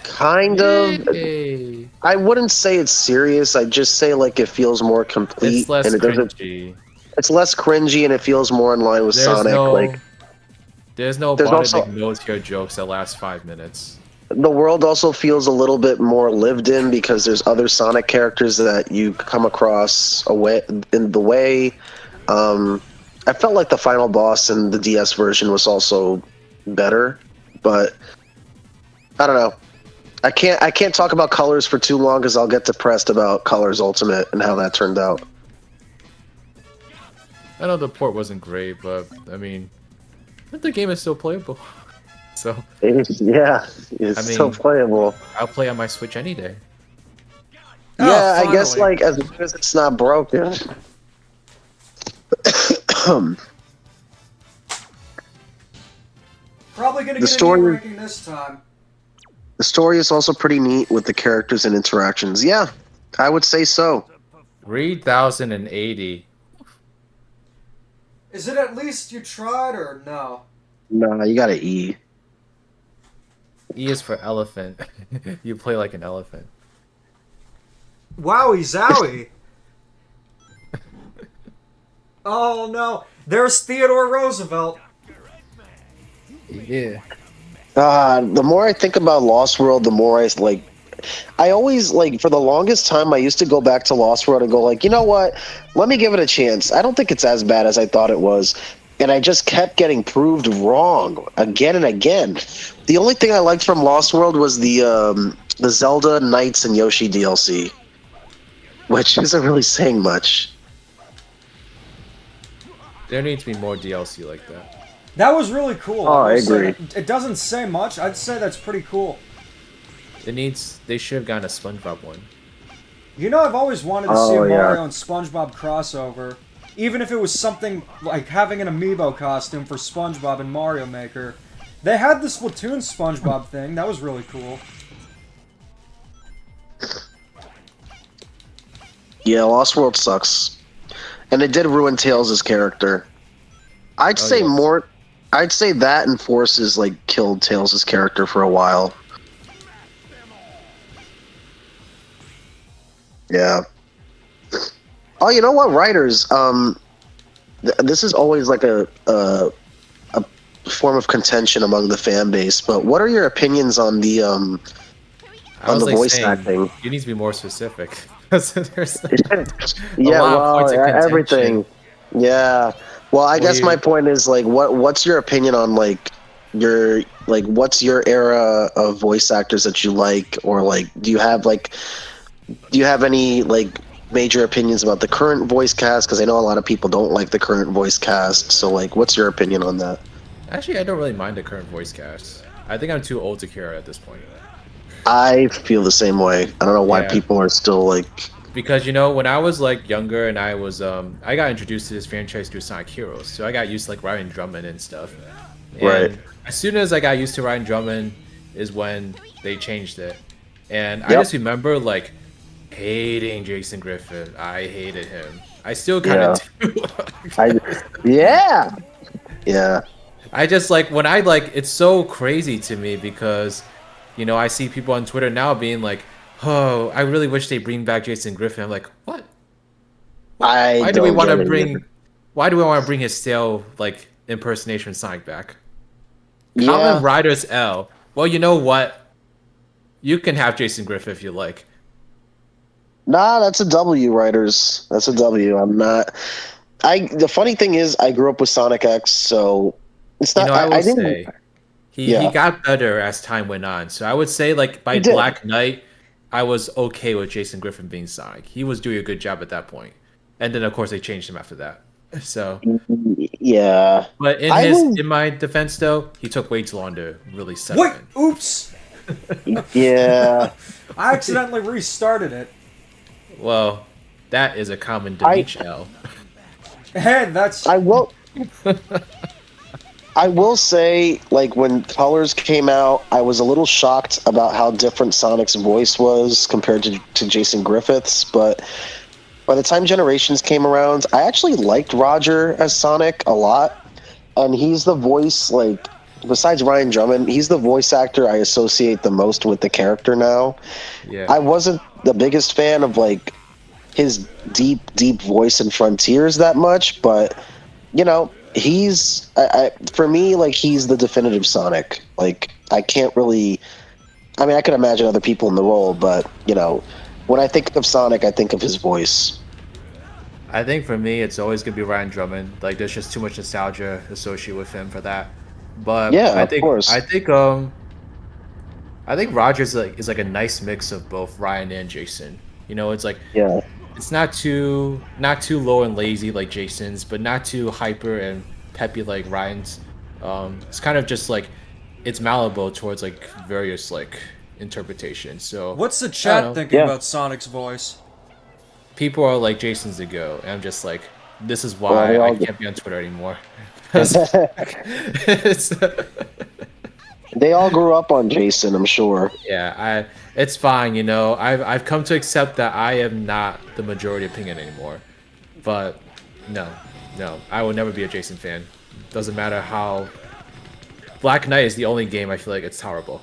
Kind of. Yay. I wouldn't say it's serious. I'd just say like it feels more complete. It's less and it doesn't. cringy. It's less cringy and it feels more in line with Sonic. There's no there's Bonnet also- knows your jokes that last 5 minutes. The world also feels a little bit more lived in because there's other Sonic characters that you come across in the way. I felt like the final boss in the DS version was also better, but I don't know. I can't talk about Colors for too long because I'll get depressed about Colors Ultimate and how that turned out. I know the port wasn't great, but I mean, the game is still playable. So It's still playable. I'll play on my Switch any day. Oh, Yeah, I guess finally. like as long as it's not broken. Probably gonna The get story- a new ranking this time. The story is also pretty neat with the characters and interactions. Yeah, I would say so. 3080. Is it at least you tried or no? Nah, you got to E. E is for elephant. You play like an elephant. Wowie zowie. Oh no, there's Theodore Roosevelt. Yeah. The more I think about Lost World, the more I like. I always like for the longest time I used to go back to Lost World and go like, you know what? Let me give it a chance. I don't think it's as bad as I thought it was. And I just kept getting proved wrong again and again. The only thing I liked from Lost World was the Zelda Knights and Yoshi DLC, which isn't really saying much. There needs to be more DLC like that. That was really cool. Oh, I will say. agree. It doesn't say much. I'd say that's pretty cool. They should have gotten a SpongeBob one. You know, I've always wanted to see a Oh, yeah. Mario and SpongeBob crossover. Even if it was something like having an amiibo costume for SpongeBob and Mario Maker. They had the Splatoon SpongeBob thing. That was really cool. Yeah, Lost World sucks. And it did ruin Tails' character. I'd say yeah. more. I'd say that and Forces like killed Tails' character for a while. Yeah. Oh, you know what, writers? This is always like a form of contention among the fan base. But what are your opinions on the I on was the like voice saying, acting? you need to be more specific. There's Yeah, lot of well, points of contention. everything. Yeah. Well, I guess you- my point is like, what's your opinion on like your like what's your era of voice actors that you like, or like do you have any like major opinions about the current voice cast? Because I know a lot of people don't like the current voice cast. So like, what's your opinion on that? Actually, I don't really mind the current voice cast. I think I'm too old to care at this point. I feel the same way. I don't know why Yeah. people are still like. Because when I was like younger and I was I got introduced to this franchise through Sonic Heroes, so I got used to like Ryan Drummond and stuff. And Right. as soon as I got used to Ryan Drummond is when they changed it. And I Yep. just remember like hating Jason Griffith. I hated him. I still kind of do. Yeah. Yeah. I just like when I like it's so crazy to me because I see people on Twitter now being like, "Oh, I really wish they bring back Jason Griffin." I'm like, "What? Why do we want to bring his stale like impersonation of Sonic back?" Yeah. Common Riders L. Well, you know what? You can have Jason Griffin if you like. Nah, that's a W, writers. That's a W. I'm not. The funny thing is, I grew up with Sonic X, so it's not. I will didn't. say he Yeah. got better as time went on. So I would say like by He did. Black Knight, I was okay with Jason Griffin being Sonic. He was doing a good job at that point. And then of course they changed him after that. So Yeah. but in my defense though, he took way too long to really settle Wait, in. oops! Yeah. I accidentally restarted it. Well, that is a common Demeech L. Hey, that's... I will. I will say, like when Colors came out, I was a little shocked about how different Sonic's voice was compared to Jason Griffith's. But by the time Generations came around, I actually liked Roger as Sonic a lot, and he's the voice like. Besides Ryan Drummond, he's the voice actor I associate the most with the character now. Yeah. I wasn't the biggest fan of like his deep voice in Frontiers that much, but he's for me like he's the definitive Sonic. Like I can't really. I mean, I can imagine other people in the role, but when I think of Sonic, I think of his voice. I think for me, it's always gonna be Ryan Drummond. Like, there's just too much nostalgia associated with him for that. But Yeah, I think of course. I think Rogers is like a nice mix of both Ryan and Jason. It's like Yeah. it's not too low and lazy like Jason's, but not too hyper and peppy like Ryan's. It's kind of just like it's malleable towards like various like interpretations. So What's the I don't chat know. thinking Yeah. about Sonic's voice? People are like Jason's to go, and I'm just like, this is Well, why they I all- can't be on Twitter anymore. It's- They all grew up on Jason, I'm sure. yeah, it's fine, I've come to accept that I am not the majority opinion anymore. But no, I will never be a Jason fan. Doesn't matter how. Black Knight is the only game I feel like it's tolerable.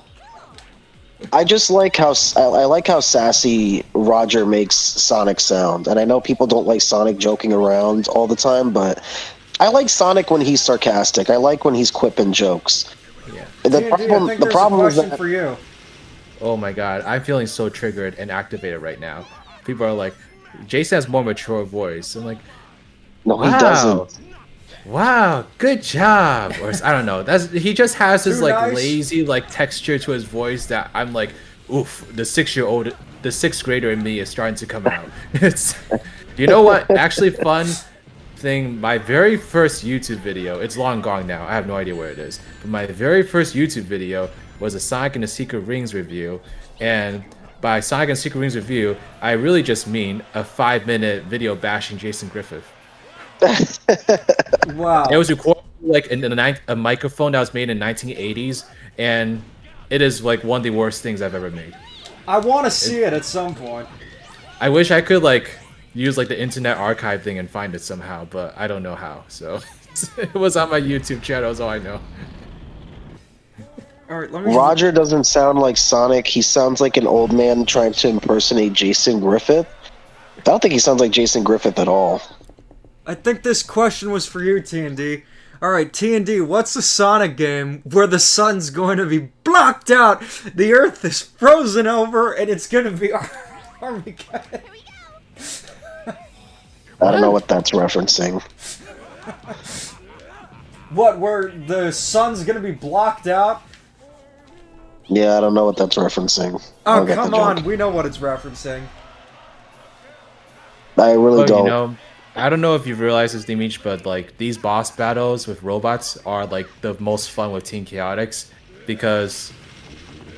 I just like how I like how sassy Roger makes Sonic sound, and I know people don't like Sonic joking around all the time, but I like Sonic when he's sarcastic. I like when he's quipping jokes. Yeah. The D&D, I problem, think the there's a problem is question that for you. Oh my god, I'm feeling so triggered and activated right now. People are like, Jason has more mature voice. I'm like, no, he wow, doesn't. wow, good job. Or I don't know. He just has this Too like nice? lazy like texture to his voice that I'm like, oof, the sixth grader in me is starting to come out. It's, you know what? Actually, fun thing. My very first YouTube video. It's long gone now. I have no idea where it is. But my very first YouTube video was a Sonic and the Secret Rings review, and by Sonic and the Secret Rings review, I really just mean a 5-minute video bashing Jason Griffith. Wow. It was recorded like in a microphone that was made in 1980s, and it is like one of the worst things I've ever made. I want to see it at some point. I wish I could like use like the Internet Archive thing and find it somehow, but I don't know how. So it was on my YouTube channel. That's all I know. All right, let me. Roger doesn't sound like Sonic. He sounds like an old man trying to impersonate Jason Griffith. I don't think he sounds like Jason Griffith at all. I think this question was for you, T&D. All right, T&D, what's the Sonic game where the sun's going to be blocked out, the Earth is frozen over, and it's going to be Armageddon? I don't know what that's referencing. What, where the sun's going to be blocked out? Yeah, I don't know what that's referencing. I Oh, don't get the come joke. on, we know what it's referencing. I really Well, don't. you know, I don't know if you've realized this, Demeech, but like these boss battles with robots are like the most fun with Team Chaotix because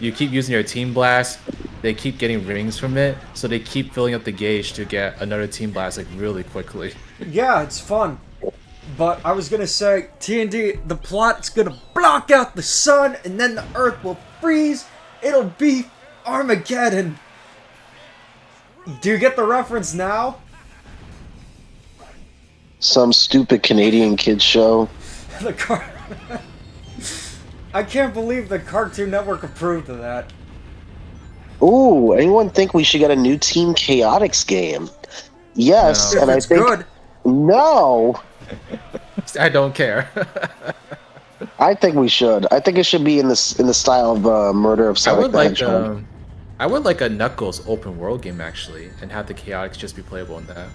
you keep using your Team Blast, they keep getting rings from it, so they keep filling up the gauge to get another Team Blast like really quickly. Yeah, it's fun. But I was gonna say, T&D, the plot's gonna block out the sun, and then the Earth will freeze. It'll be Armageddon. Do you get the reference now? Some stupid Canadian kids show. The car. I can't believe the Cartoon Network approved of that. Ooh, anyone think we should get a new Team Chaotix game? Yes, No. If and I it's think good, no. I don't care. I think we should. I think it should be in the style of Murder of I Sonic would the like Hedgehog. I would like a Knuckles open world game actually, and have the Chaotix just be playable in that.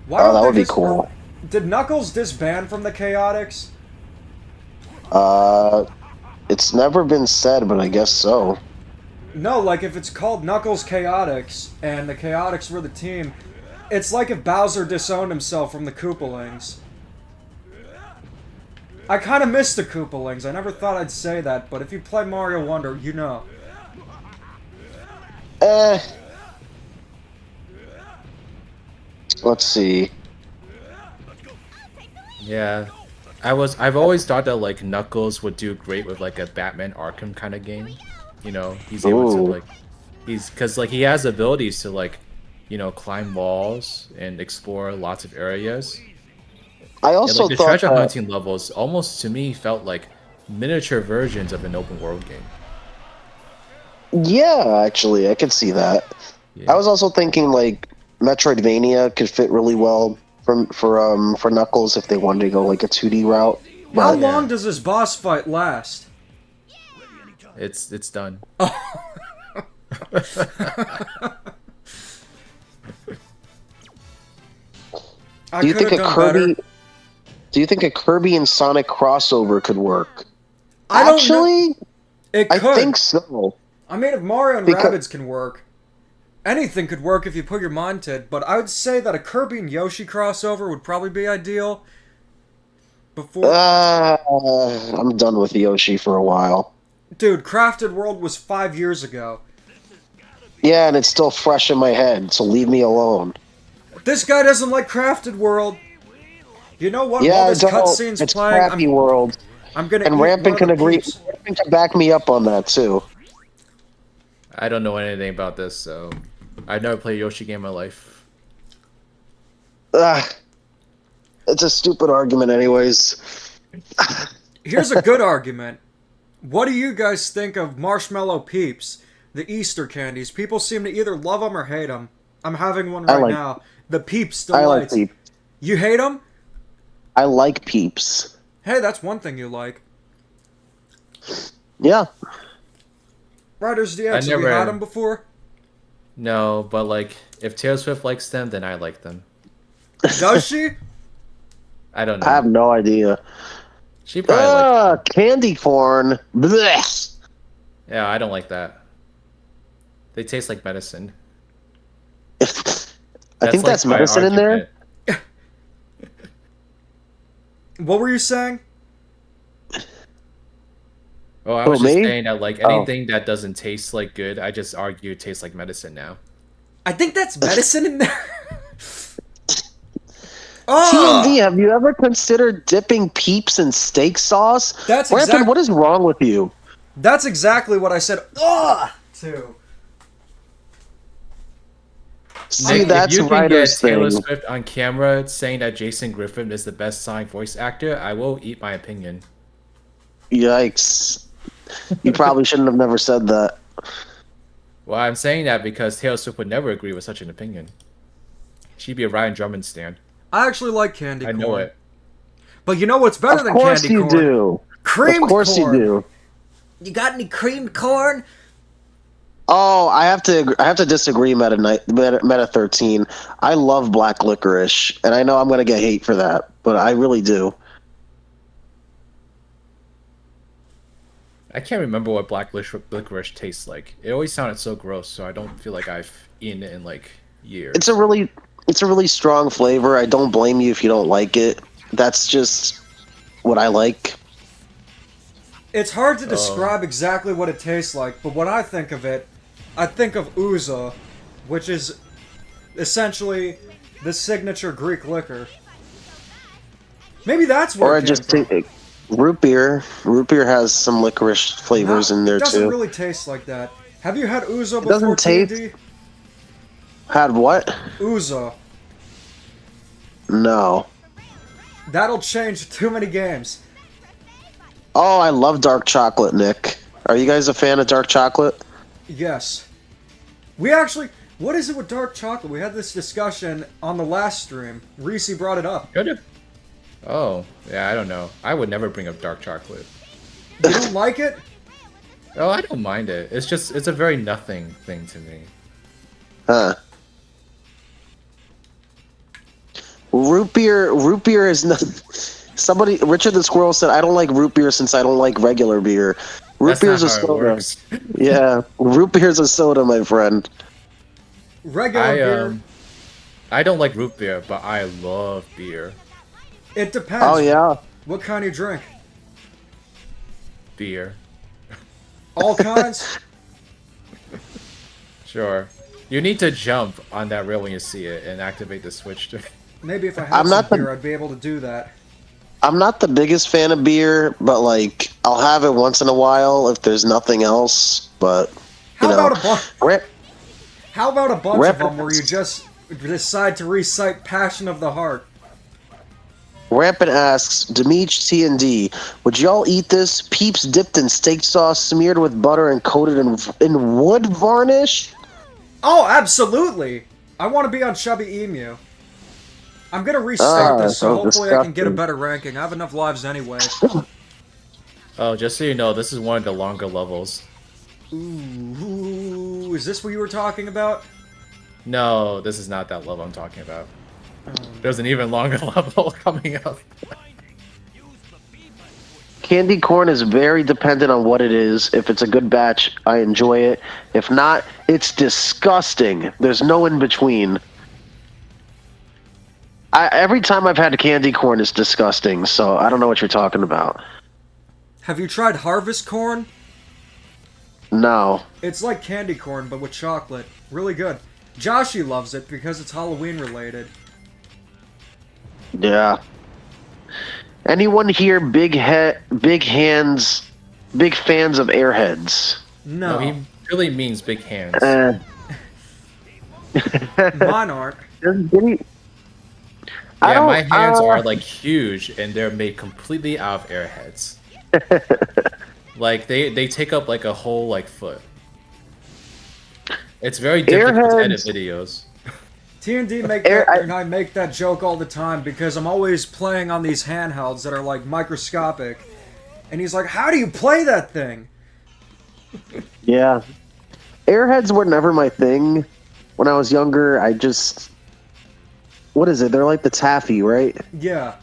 why Oh, don't that they would be just- cool. Did Knuckles disband from the Chaotix? It's never been said, but I guess so. No, like if it's called Knuckles Chaotix and the Chaotix were the team, it's like if Bowser disowned himself from the Koopalings. I kind of miss the Koopalings. I never thought I'd say that, but if you play Mario Wonder, you know. Let's see. Yeah. I've always thought that like Knuckles would do great with like a Batman Arkham kind of game. You know, he's able to Ooh. like cuz like he has abilities to like, you know, climb walls and explore lots of areas. I And also like the thought treasure that, hunting levels almost to me felt like miniature versions of an open world game. yeah, actually, I could see that. Yeah. I was also thinking like Metroidvania could fit really well for Knuckles if they wanted to go like a 2D route. How But long does this boss fight last? It's done. I do you could think have a done Kirby? better. Do you think a Kirby and Sonic crossover could work? I don't know. Actually, It I could. think so. I mean, if Mario and Because- Rabbids can work, anything could work if you put your mind to it. But I would say that a Kirby and Yoshi crossover would probably be ideal. Before, I'm done with Yoshi for a while. dude, Crafted World was 5 years ago. Yeah, and it's still fresh in my head, so leave me alone. This guy doesn't like Crafted World. You know what? Yeah, While I this don't. cutscene's It's playing, crappy world, I'm gonna and eat one Rampant of can the agree. peeps. Rampant can back me up on that too. I don't know anything about this, so I've never played a Yoshi game in my life. It's a stupid argument, anyways. Here's a good argument. What do you guys think of Marshmallow Peeps? the Easter candies. People seem to either love them or hate them. I'm having one I right like- now. The Peeps I like Delights. Peeps. You hate them? I like Peeps. Hey, that's one thing you like. Yeah. Riders DX, I have you never- had them before? No, but like if Taylor Swift likes them, then I like them. Does she? I don't know. I have no idea. She probably likes them. Candy corn. Blech. Yeah, I don't like that. They taste like medicine. I think like that's my medicine in there. argument. What were you saying? Oh, I was Who, just me? saying that like Oh. anything that doesn't taste like good, I just argue it tastes like medicine now. I think that's medicine in there. TND, have you ever considered dipping Peeps in steak sauce? That's Rampant, exact- what is wrong with you? That's exactly what I said. Ugh! To. See, Nick, that's if you can get writer's Taylor thing. Swift on camera saying that Jason Griffin is the best Sonic voice actor, I will eat my opinion. Yikes. You probably shouldn't have never said that. Well, I'm saying that because Taylor Swift would never agree with such an opinion. She'd be a Ryan Drummond stan. I actually like candy I corn. know it. But you know what's better Of than course candy you corn? do. Creamed Of course corn. you do. You got any creamed corn? Oh, I have to disagree, Meta 13. I love black licorice, and I know I'm gonna get hate for that, but I really do. I can't remember what black licorice tastes like. It always sounded so gross, so I don't feel like I've eaten it in like years. It's a really strong flavor. I don't blame you if you don't like it. That's just what I like. It's hard to describe exactly what it tastes like, but when I think of it, I think of ouzo, which is essentially the signature Greek liquor. Maybe that's where Or I it came just from. take root beer. Root beer has some licorice flavors in there It doesn't too. really taste like that. Have you had ouzo before, doesn't taste- TND? Had what? Ouzo. No. That'll change too many games. Oh, I love dark chocolate, Nick. Are you guys a fan of dark chocolate? Yes. We actually... What is it with dark chocolate? We had this discussion on the last stream. Reese brought it up. Good. Oh, yeah, I don't know. I would never bring up dark chocolate. You don't like it? Oh, I don't mind it. It's a very nothing thing to me. Huh. Root beer is not. Somebody, Richard the Squirrel said, "I don't like root beer since I don't like regular beer." Root That's beer not is a how it soda. works. Yeah, root beer is a soda, my friend. Regular beer. I don't like root beer, but I love beer. It depends. Oh yeah. What kind you drink? Beer. All kinds? Sure. You need to jump on that rail when you see it and activate the switch to... Maybe if I had I'm some not the- beer, I'd be able to do that. I'm not the biggest fan of beer, but like I'll have it once in a while if there's nothing else. But you How know, about a bunch? Ra- How about a bunch Rap- of them where you just decide to recite "Passion of the Heart"? Rampant asks, Demeech T&D, would y'all eat this? Peeps dipped in steak sauce, smeared with butter, and coated in wood varnish? Oh, absolutely! I want to be on Chubby Emu. I'm gonna restart this, so so hopefully I can get a disgusting. better ranking. I have enough lives anyway. Oh, just so you know, this is one of the longer levels. Ooh, is this what you were talking about? No, this is not that level I'm talking about. There's an even longer level coming up. Candy corn is very dependent on what it is. If it's a good batch, I enjoy it. If not, it's disgusting. There's no in between. Every time I've had candy corn, it's disgusting, so I don't know what you're talking about. Have you tried Harvest Corn? No. It's like candy corn, but with chocolate. Really good. Joshi loves it because it's Halloween related. Yeah. Anyone here big fans of Airheads? No, No, he really means big hands. mine aren't. I Yeah, don't- my hands are like huge and they're made completely out of airheads. Like they take up like a whole like foot. It's very difficult to edit Airheads. videos. TND and I make that joke all the time because I'm always playing on these handhelds that are like microscopic, and he's like, "How do you play that thing?" Yeah. Airheads were never my thing. When I was younger, what is it? They're like the taffy, right? Yeah,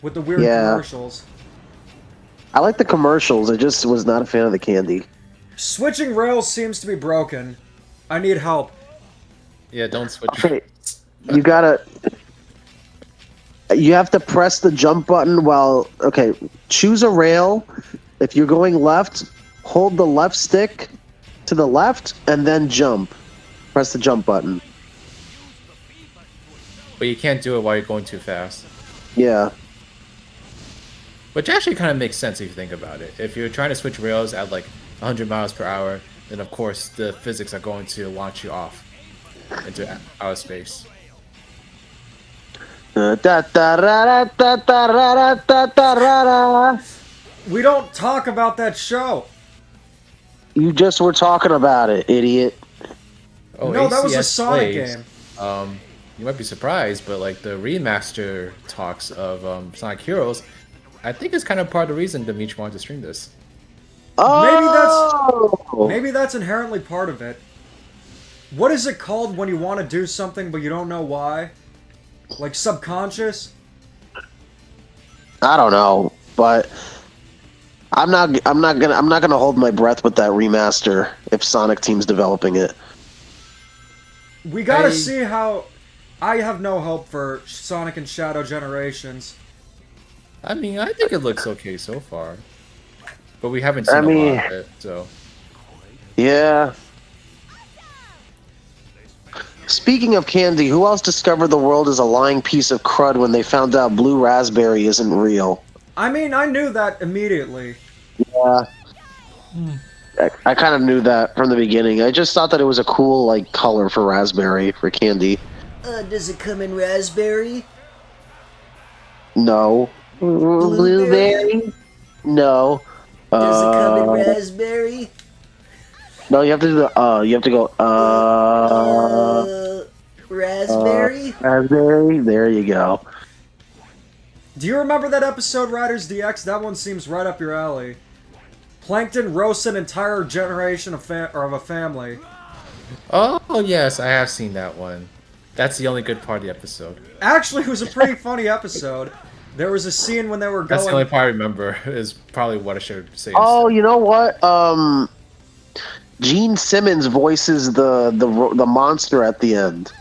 with the weird Yeah. commercials. I like the commercials. I just was not a fan of the candy. Switching rails seems to be broken. I need help. Yeah, don't switch. Okay, you have to press the jump button choose a rail. If you're going left, hold the left stick to the left and then jump. Press the jump button. But you can't do it while you're going too fast. Yeah. Which actually kind of makes sense if you think about it. If you're trying to switch rails at like 100 miles per hour, then of course the physics are going to launch you off into outer space. We don't talk about that show. You just were talking about it, idiot. Oh, No, that was a ACS Sonic plays. game. You might be surprised, but like the remaster talks of Sonic Heroes, I think is kind of part of the reason Demeech wanted to stream this. Oh! Maybe that's inherently part of it. What is it called when you want to do something but you don't know why? Like subconscious? I don't know, but I'm not gonna hold my breath with that remaster if Sonic Team's developing it. We gotta see how... I have no hope for Sonic and Shadow Generations. I mean, I think it looks okay so far, but we haven't seen a lot of it, so. Yeah. Speaking of candy, who else discovered the world is a lying piece of crud when they found out blue raspberry isn't real? I mean, I knew that immediately. Yeah. I kind of knew that from the beginning. I just thought that it was a cool like color for raspberry for candy. Does it come in raspberry? No. Blueberry? No. Does it come in raspberry? No, you have to do the you have to go Raspberry? raspberry. There you go. Do you remember that episode, Riders DX? That one seems right up your alley. Plankton roasts an entire generation of a family. Oh yes, I have seen that one. That's the only good part of the episode. Actually, it was a pretty funny episode. There was a scene when they were going... That's the only part I remember. Is probably what I should say. Oh, you know what? Gene Simmons voices the monster at the end.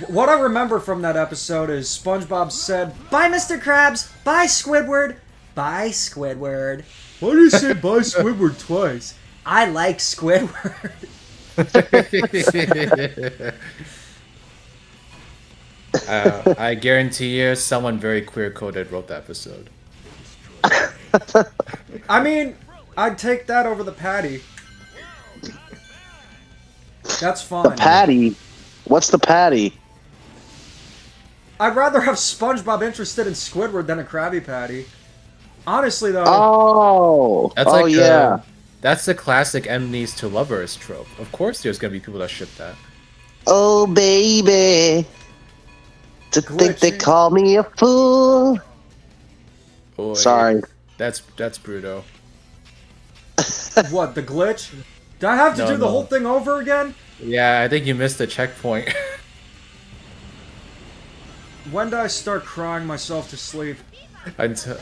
What I remember from that episode is SpongeBob said, "Bye, Mr. Krabs. Bye, Squidward. Bye, Squidward." Why do you say bye, Squidward twice? I like Squidward. I guarantee you, someone very queer-coded wrote that episode. I mean, I'd take that over the patty. That's fine. The patty? What's the patty? I'd rather have SpongeBob interested in Squidward than a Krabby Patty. Honestly, though... Oh! That's oh, like yeah. That's the classic enemies to lovers trope. Of course there's gonna be people that ship that. Oh, baby. To think they call me a fool. Boy, Sorry. That's Bruto. What, the glitch? Do I have to do the whole thing over again? Yeah, I think you missed the checkpoint. When did I start crying myself to sleep? Until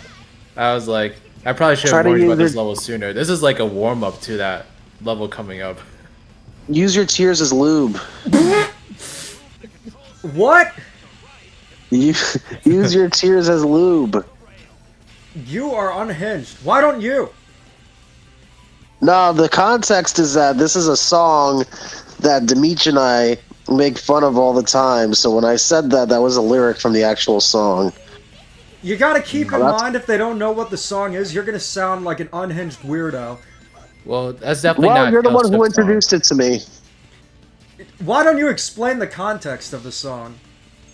I was like, I probably should have warned you about this level sooner. This is like a warm-up to that level coming up. Use your tears as lube. What? Use your tears as lube. You are unhinged. Why don't you? No, the context is that this is a song that Demeech and I make fun of all the time. So when I said that, that was a lyric from the actual song. You gotta keep in mind, if they don't know what the song is, you're gonna sound like an unhinged weirdo. Well, that's definitely not. Well, you're the one who introduced it to me. Why don't you explain the context of the song?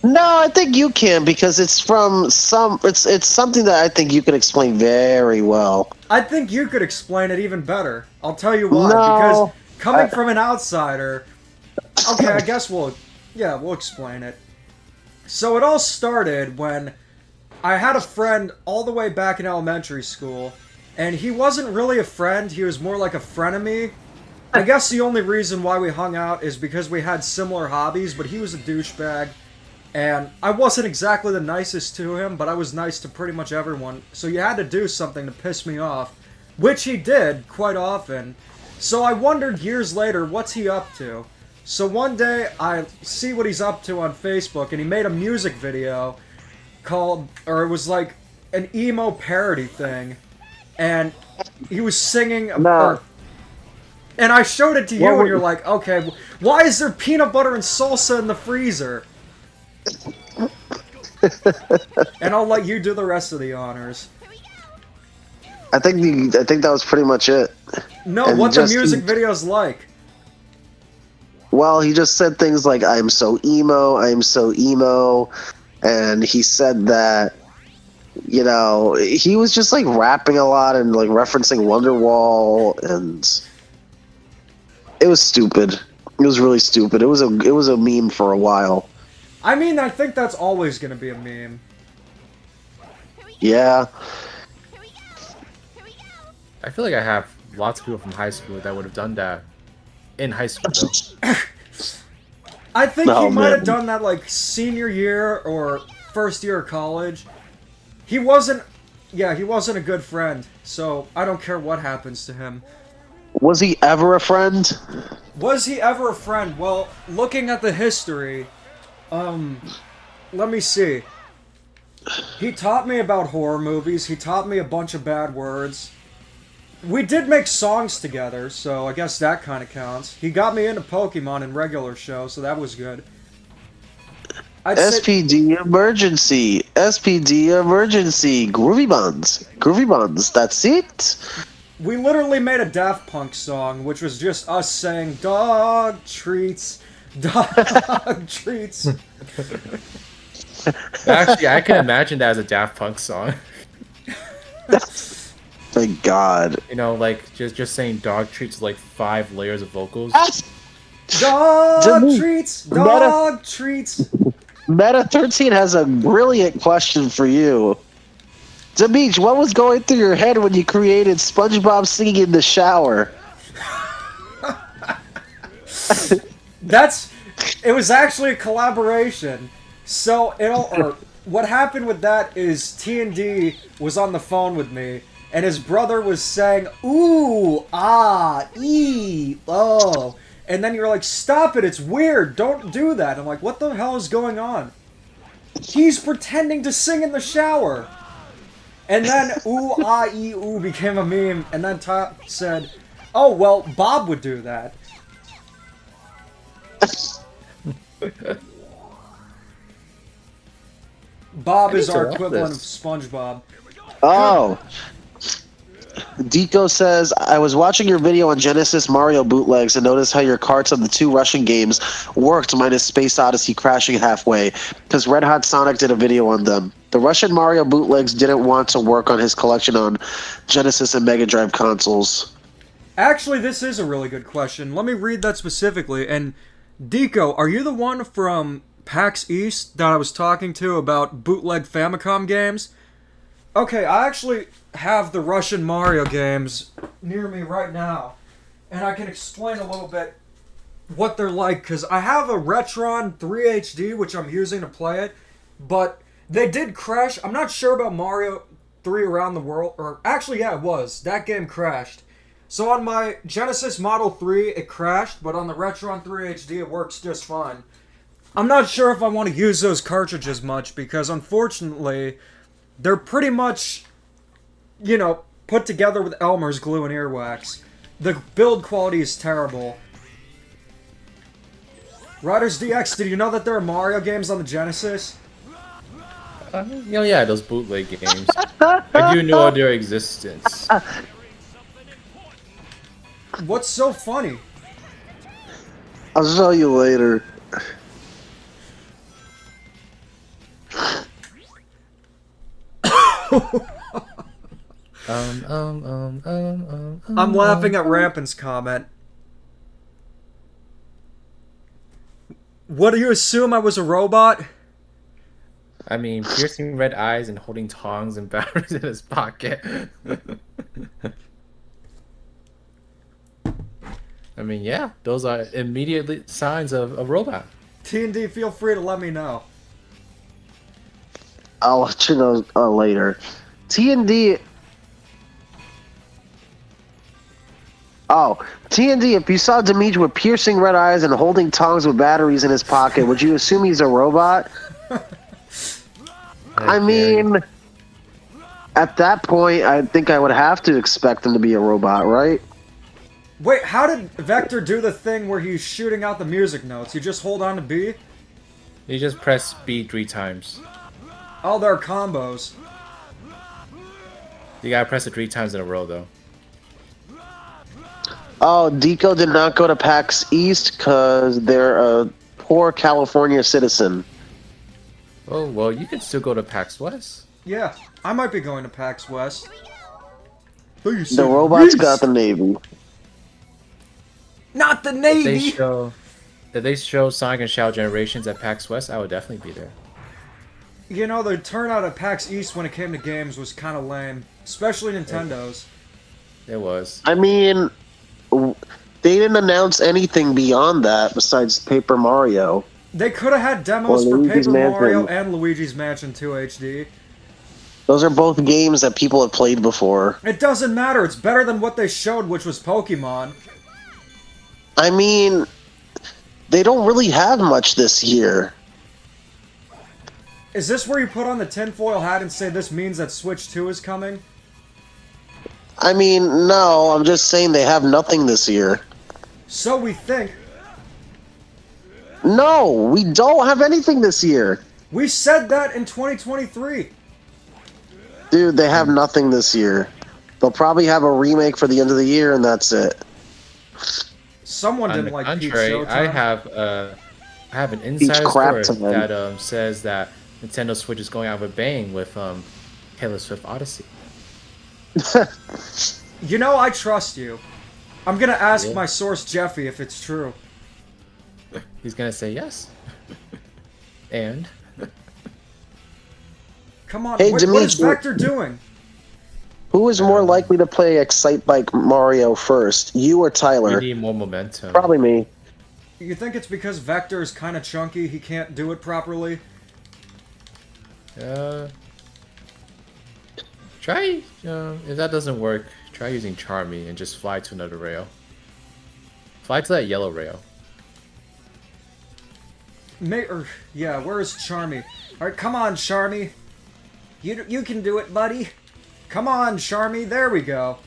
No, I think you can, because it's from it's something that I think you can explain very well. I think you could explain it even better. I'll tell you why. No, because coming from an outsider, Okay, I guess we'll explain it. So it all started when I had a friend all the way back in elementary school, and he wasn't really a friend, he was more like a frenemy. I guess the only reason why we hung out is because we had similar hobbies, but he was a douchebag, and I wasn't exactly the nicest to him, but I was nice to pretty much everyone, so you had to do something to piss me off, which he did quite often. So I wondered years later, what's he up to? So one day, I see what he's up to on Facebook, and he made a music video called, or it was like an emo parody thing, and he was singing, and I showed it to you, and you're like, okay, why is there peanut butter and salsa in the freezer? And I'll let you do the rest of the honors. I think that was pretty much it. No, And what the music video's like. Well, he just said things like, I'm so emo, and he said that, you know, he was just like rapping a lot and like referencing Wonderwall, and it was stupid. It was really stupid. It was a meme for a while. I mean, I think that's always gonna be a meme. Yeah. I feel like I have lots of people from high school that would have done that in high school, though. I think Oh, he might have man. done that like senior year or first year of college. He wasn't a good friend, so I don't care what happens to him. Was he ever a friend? Was he ever a friend? Well, looking at the history, let me see. He taught me about horror movies, he taught me a bunch of bad words. We did make songs together, so I guess that kind of counts. He got me into Pokemon in regular show, so that was good. SPD emergency. SPD emergency. Groovy Buns. Groovy Buns. That's it. We literally made a Daft Punk song, which was just us saying, dog treats, dog treats. Actually, I can imagine that as a Daft Punk song. Thank God. You know, like just saying dog treats with like 5 layers of vocals. Dog Demeech, treats, dog treats. Meta 13 has a brilliant question for you. Demeech, what was going through your head when you created SpongeBob singing in the shower? It was actually a collaboration. So what happened with that is T&D was on the phone with me, and his brother was saying, ooh, ah, ee, oh. And then you're like, stop it, it's weird, don't do that. I'm like, what the hell is going on? He's pretending to sing in the shower. And then ooh, ah, ee, ooh became a meme, and then Top said, oh, well, Bob would do that. Bob is our equivalent of SpongeBob. Oh. Deco says, I was watching your video on Genesis Mario bootlegs and noticed how your carts of the 2 Russian games worked minus Space Odyssey crashing halfway, because Red Hot Sonic did a video on them. The Russian Mario bootlegs didn't want to work on his collection on Genesis and Mega Drive consoles. Actually, this is a really good question. Let me read that specifically. And Deco, are you the one from PAX East that I was talking to about bootleg Famicom games? Okay, I actually have the Russian Mario games near me right now, and I can explain a little bit what they're like, because I have a Retron 3 HD, which I'm using to play it, but they did crash. I'm not sure about Mario 3 Around the World, or actually, yeah, it was. That game crashed. So on my Genesis Model 3, it crashed, but on the Retron 3 HD, it works just fine. I'm not sure if I want to use those cartridges much, because unfortunately, they're pretty much, you know, put together with Elmer's glue and earwax. The build quality is terrible. Riders DX, did you know that there are Mario games on the Genesis? Yeah, those bootleg games. I do know their existence. What's so funny? I'll show you later. I'm laughing at Rampant's comment. What do you assume I was a robot? I mean, piercing red eyes and holding tongs and batteries in his pocket. I mean, yeah, those are immediately signs of a robot. T&D, feel free to let me know. I'll let you know later. T&D. Oh, T&D, if you saw Demeech with piercing red eyes and holding tongs with batteries in his pocket, would you assume he's a robot? I mean, at that point, I think I would have to expect him to be a robot, right? Wait, how did Vector do the thing where he's shooting out the music notes? You just hold on to B? You just press B 3 times. Oh, there are combos. You gotta press it 3 times in a row, though. Oh, Deco did not go to PAX East because they're a poor California citizen. Oh, well, you can still go to PAX West. Yeah, I might be going to PAX West. The robots got the Navy. Not the If Navy! they show Sonic and Shadow Generations at PAX West, I would definitely be there. You know, the turnout at PAX East when it came to games was kind of lame. Especially Nintendo's. It was. I mean, they didn't announce anything beyond that besides Paper Mario. They could have had demos Or for Luigi's Paper Mario Mansion. and Luigi's Mansion 2 HD. Those are both games that people have played before. It doesn't matter, it's better than what they showed, which was Pokemon. I mean, they don't really have much this year. Is this where you put on the tinfoil hat and say this means that Switch 2 is coming? I mean, no, I'm just saying they have nothing this year. So we think. No, we don't have anything this year. We said that in 2023. Dude, they have nothing this year. They'll probably have a remake for the end of the year, and that's it. Someone On didn't the like contrary, Peach Showtime. Each I have an insider crap story time. that says that Nintendo Switch is going out with a bang with Taylor Swift Odyssey. You know, I trust you. I'm gonna ask Yeah. my source Jeffy if it's true. He's gonna say yes. And Come on, Hey, what is Demeech, Vector doing? Who is more likely to play Excite Bike Mario first, you or we Tyler? need more momentum. Probably me. You think it's because Vector is kind of chunky, he can't do it properly? Try if that doesn't work, try using Charmy and just fly to another rail. Fly to that yellow rail. Yeah, where is Charmy? Alright, come on, Charmy. You can do it, buddy. Come on, Charmy. There we go.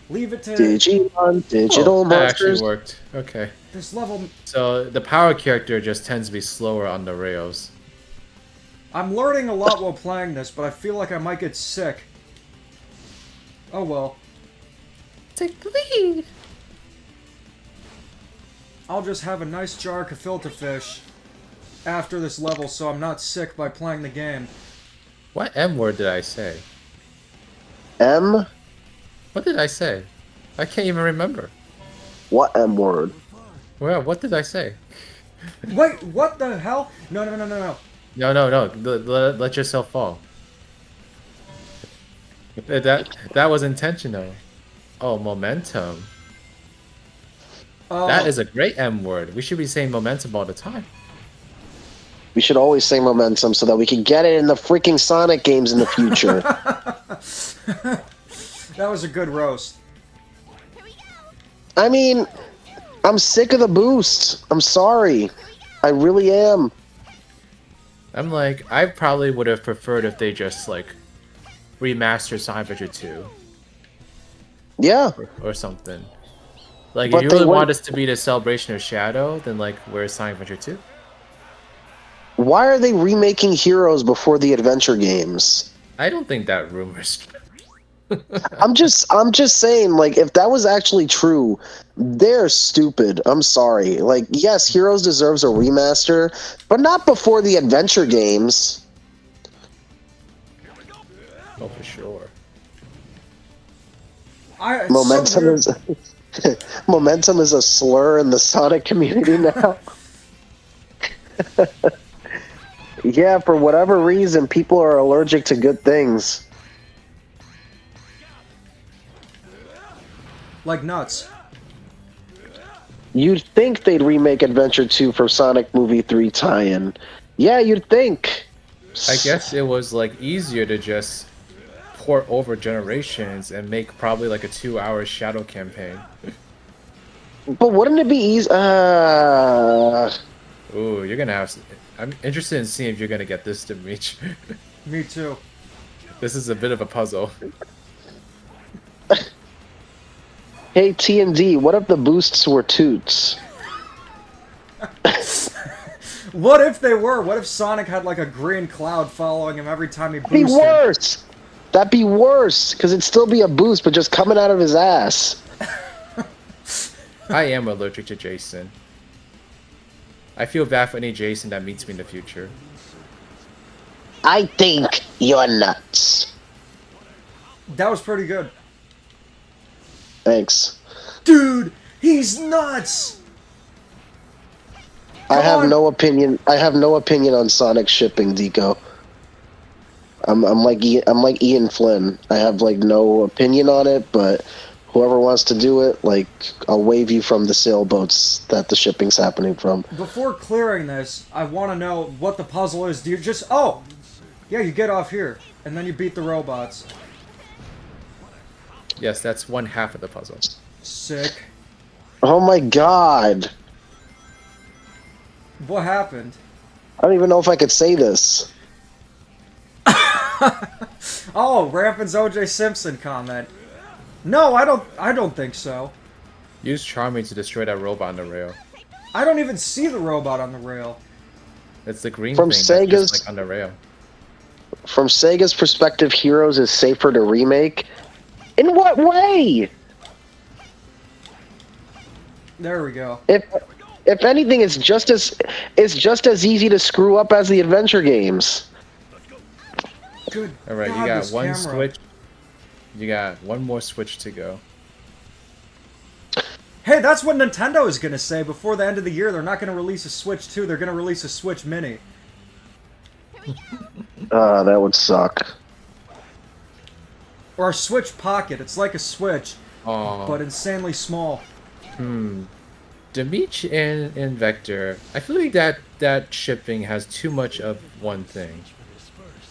Leave it to Digimon, Digital That actually Monsters. worked. Okay. this level. So the power character just tends to be slower on the rails. I'm learning a lot while playing this, but I feel like I might get sick. Oh well. Take the lead. I'll just have a nice jar of gefilte fish after this level so I'm not sick by playing the game. What M word did I say? M? What did I say? I can't even remember. What M word? Well, what did I say? Wait, what the hell? No. No. Let yourself fall. That was intentional. Oh, momentum. That is a great M word. We should be saying momentum all the time. We should always say momentum so that we can get it in the freaking Sonic games in the future. That was a good roast. I mean, I'm sick of the boost. I'm sorry. I really am. I'm like, I probably would have preferred if they just like remastered Sonic Adventure 2 Yeah. or something. Like, But if you they really want wouldn't- us to be the celebration of Shadow, then like, where's Sonic Adventure 2? Why are they remaking Heroes before the adventure games? I don't think that rumor's true. I'm just saying, like, if that was actually true, they're stupid. I'm sorry. Like, yes, Heroes deserves a remaster, but not before the adventure games. Oh, for sure. It's Momentum so weird. is momentum is a slur in the Sonic community now. Yeah, for whatever reason, people are allergic to good things. Like nuts. You'd think they'd remake Adventure 2 for Sonic Movie 3 tie-in. Yeah, you'd think. I guess it was like easier to just port over generations and make probably like a 2-hour shadow campaign. But wouldn't it be easy? Ooh, you're gonna have. I'm interested in seeing if you're gonna get this, Demeech. Me too. This is a bit of a puzzle. Hey, T&D, what if the boosts were toots? What if they were? What if Sonic had like a green cloud following him every time he That'd be boosted? worse! That'd be worse, because it'd still be a boost, but just coming out of his ass. I am allergic to Jason. I feel bad for any Jason that meets me in the future. I think you're nuts. That was pretty good. Thanks. Dude, he's nuts! I have on. no opinion. I have no opinion on Sonic shipping, Deco. I'm like Ian Flynn. I have like no opinion on it, but whoever wants to do it, like, I'll wave you from the sailboats that the shipping's happening from. Before clearing this, I want to know what the puzzle is. Do you just... Oh! Yeah, you get off here, and then you beat the robots. Yes, that's one half of the puzzle. Sick. Oh my god! What happened? I don't even know if I could say this. Oh, Rampant's OJ Simpson comment. No, I don't think so. Use Charming to destroy that robot on the rail. I don't even see the robot on the rail. It's the green From thing that's Sega's- just like on the rail. From Sega's perspective, Heroes is safer to remake. In what way? There we go. If anything, it's just as easy to screw up as the adventure games. Good. All right, God, you got this one camera. switch. You got one more switch to go. Hey, that's what Nintendo is gonna say before the end of the year. They're not gonna release a Switch 2. They're gonna release a Switch Mini. That would suck. Or a Switch Pocket. It's like a Switch, Oh, but insanely small. Demeech and Vector. I feel like that shipping has too much of one thing.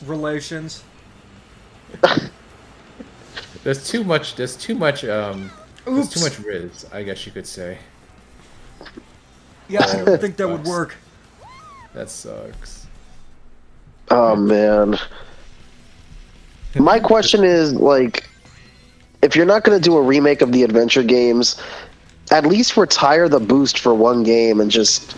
Relations. There's too much. There's too much. There's Oops. too much Riz, I guess you could say. Yeah, I don't think that would work. That sucks. Oh man. My question is, like, if you're not going to do a remake of the adventure games, at least retire the boost for one game and just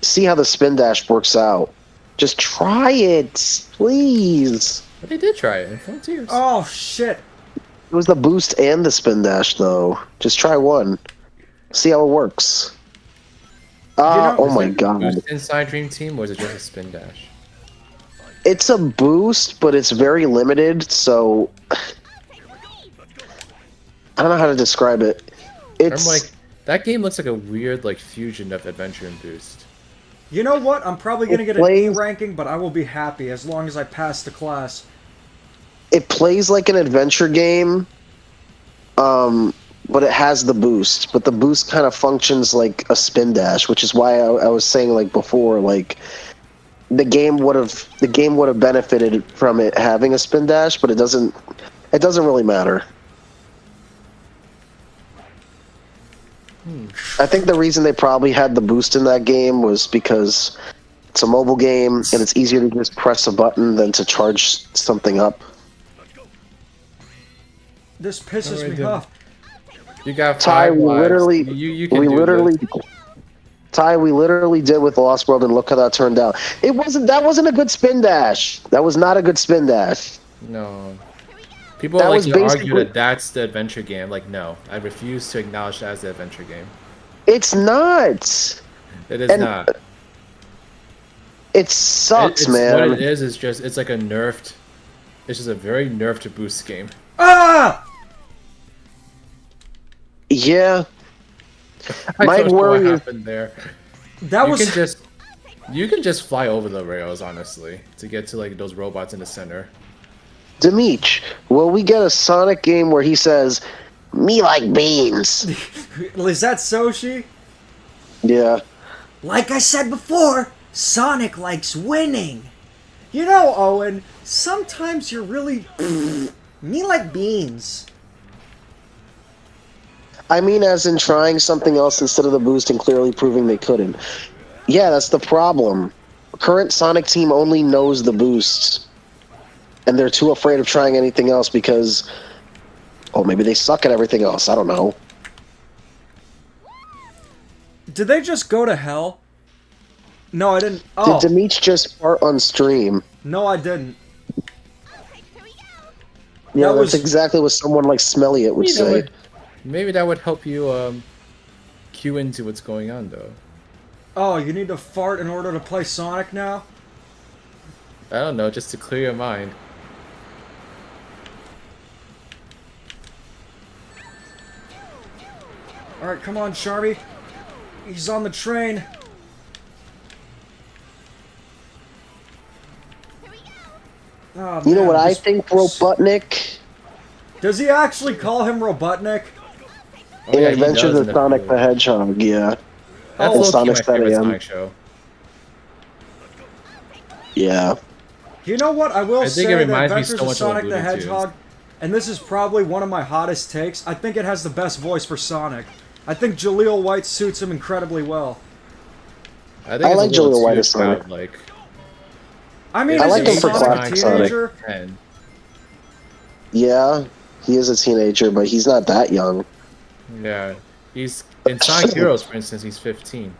see how the spin dash works out. Just try it, please. But they did try it in Frontiers. Oh shit. It was the boost and the spin dash, though. Just try one. See how it works. know- Oh Is my it god. Boost inside Dream Team, or is it just a spin dash? It's a boost, but it's very limited, so I don't know how to describe it. It's I'm like, that game looks like a weird like fusion of Adventure and Boost. You know what? I'm probably gonna It get an E plays- ranking, but I will be happy as long as I pass the class. it plays like an adventure game, but it has the boost. But the boost kind of functions like a spin dash, which is why I was saying like before, like the game would have benefited from it having a spin dash, but it doesn't really matter. I think the reason they probably had the boost in that game was because it's a mobile game and it's easier to just press a button than to charge something up. This pisses Alright, me then. off. You got Ty, five we lives. literally, You can we do literally, this. Ty, we literally did with Lost World, and look how that turned out. That wasn't a good spin dash. That was not a good spin dash. No. People That like was to argue basically- that that's the adventure game. Like, no, I refuse to acknowledge that as the adventure game. It's not. It is And not. It sucks, It's man. What it is just it's like a nerfed. It's just a very nerfed boost game. Ah! Yeah. I My don't know worry what is- happened there. That You was can just You can just fly over the rails, honestly, to get to like those robots in the center. Demeech, will we get a Sonic game where he says, "Me like beans"? Is that Soshi? Yeah. Like I said before, Sonic likes winning. You know, Owen, sometimes you're really... Me like beans. I mean, as in trying something else instead of the boost and clearly proving they couldn't. Yeah, that's the problem. Current Sonic team only knows the boost. And they're too afraid of trying anything else because... Oh, maybe they suck at everything else. I don't know. Did they just go to hell? No, I didn't. Oh, Did Demeech just fart on stream? no, I didn't. Yeah, That that's was- exactly what someone like Smelly It would You know say. what? Maybe that would help you cue into what's going on, though. Oh, you need to fart in order to play Sonic now? I don't know, just to clear your mind. Alright, come on, Sharpie. He's on the train. Oh, You know man, what I this- think, Robotnik? Does he actually call him Robotnik? Oh, In yeah, he Adventures does of in Sonic movie. the Hedgehog, yeah. That's Oh, low-key Sonic my favorite SAM. Sonic show. Yeah. You know what? I will I think say it that reminds me Adventures so of much of Sonic the Looney Tunes. Hedgehog, and this is probably one of my hottest takes, I think it has the best voice for Sonic. I think Jaleel White suits him incredibly well. I think I it's like a little Jaleel White too as Sonic. childlike. I mean, I is like he him for Sonic a classic Sonic. teenager? 10. Yeah, he is a teenager, but he's not that young. Yeah. He's in Sonic Heroes, for instance, he's 15.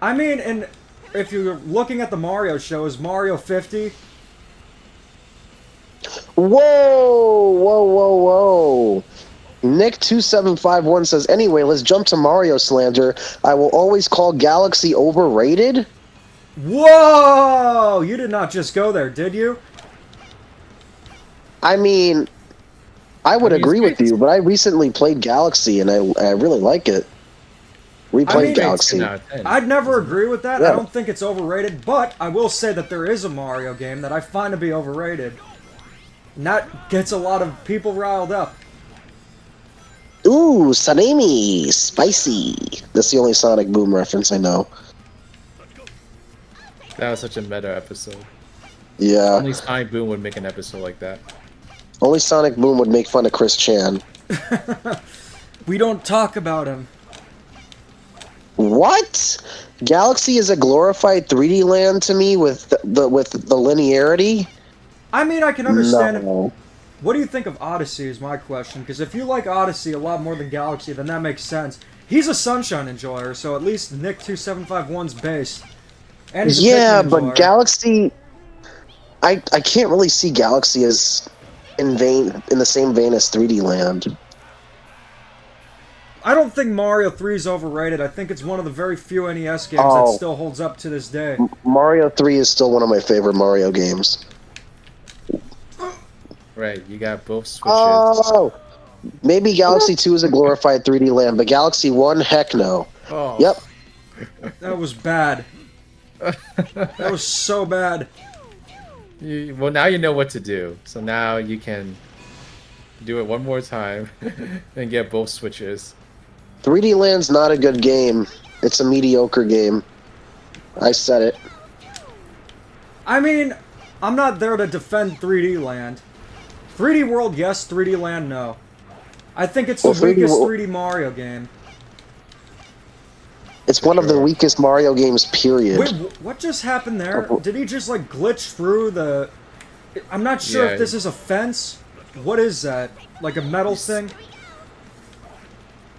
I mean, and if you're looking at the Mario show, is Mario 50? Whoa, whoa, whoa, whoa. Nick2751 says, anyway, let's jump to Mario slander. I will always call Galaxy overrated. Whoa! You did not just go there, did you? I mean, I would I mean, agree it's with you, but I recently played Galaxy, and I really like it. Replayed I mean, Galaxy. 10 out of 10. I'd never agree with that. Yeah. I don't think it's overrated, but I will say that there is a Mario game that I find to be overrated. And that gets a lot of people riled up. Ooh, salami, spicy. That's the only Sonic Boom reference I know. That was such a meta episode. Yeah, Only Sonic Boom would make an episode like that. only Sonic Boom would make fun of Chris Chan. We don't talk about him. What? Galaxy is a glorified 3D land to me with the linearity. I mean, I can understand it. No. What do you think of Odyssey is my question, because if you like Odyssey a lot more than Galaxy, then that makes sense. He's a Sunshine enjoyer, so at least Nick2751's based. And he's a Yeah, Pikmin but enjoyer. Galaxy, I can't really see Galaxy as in the same vein as 3D Land. I don't think Mario 3 is overrated. I think it's one of the very few NES games Oh. that still holds up to this day. Mario 3 is still one of my favorite Mario games. Right, you got both switches. Oh, maybe Galaxy 2 is a glorified 3D Land, but Galaxy 1, heck no. Oh. Yep. That was bad. That was so bad. Well, now you know what to do. So now you can do it one more time and get both switches. 3D Land's not a good game. It's a mediocre game. I said it. I mean, I'm not there to defend 3D Land. 3D World, yes. 3D Land, no. I think it's the Well, 3D weakest Wo- 3D Mario game. It's one of the weakest Mario games, period. Wait, what just happened there? Did he just, like, glitch through the... I'm not sure Yeah. if this is a fence. What is that? Like a metal thing?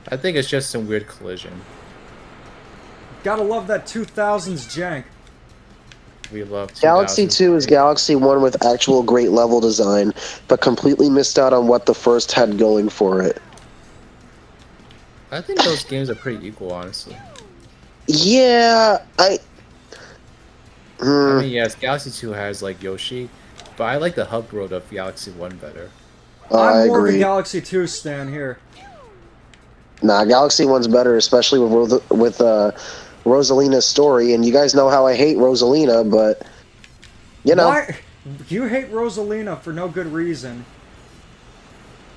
I think it's just some weird collision. Gotta love that 2000s jank. We love Galaxy 2000. 2 is Galaxy 1 with actual great level design, but completely missed out on what the first had going for it. I think those games are pretty equal, honestly. Yeah, I mean, yes, Galaxy 2 has like Yoshi, but I like the hub world of Galaxy 1 better. I I'm more of a agree. Galaxy 2 stan here. Nah, Galaxy 1's better, especially with Rosalina's story, and you guys know how I hate Rosalina, but you know, Why? You hate Rosalina for no good reason.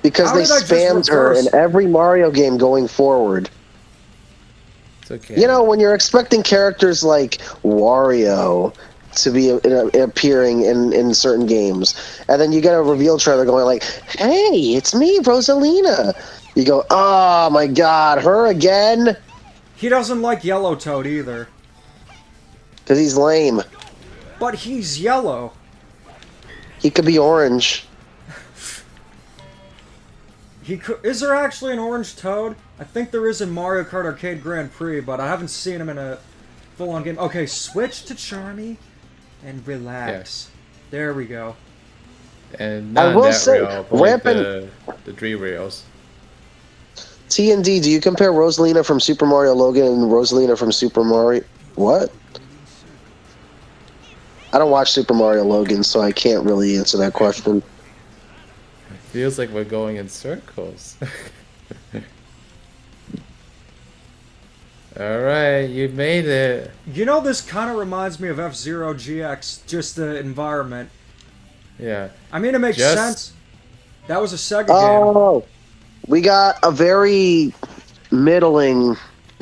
because How they did I just spammed her in reverse? every Mario game going forward. It's okay. You know, when you're expecting characters like Wario to be appearing in certain games, and then you get a reveal trailer going like, "Hey, it's me, Rosalina." You go, "Oh my God, her again?" He doesn't like Yellow Toad either. Because he's lame. But he's yellow. He could be orange. Is there actually an orange Toad? I think there is in Mario Kart Arcade Grand Prix, but I haven't seen him in a full-on game. Okay, switch to Charmy and relax. There we go. And I not will that say, real, but like rampant- the dream reels. T&D, do you compare Rosalina from Super Mario Logan and Rosalina from Super Mario... What? I don't watch Super Mario Logan, so I can't really answer that question. Feels like we're going in circles. Alright, you made it. You know, this kind of reminds me of F-Zero GX, just the environment. Yeah. I mean, it makes Just- sense. That was a Sega game. Oh, we got a very middling...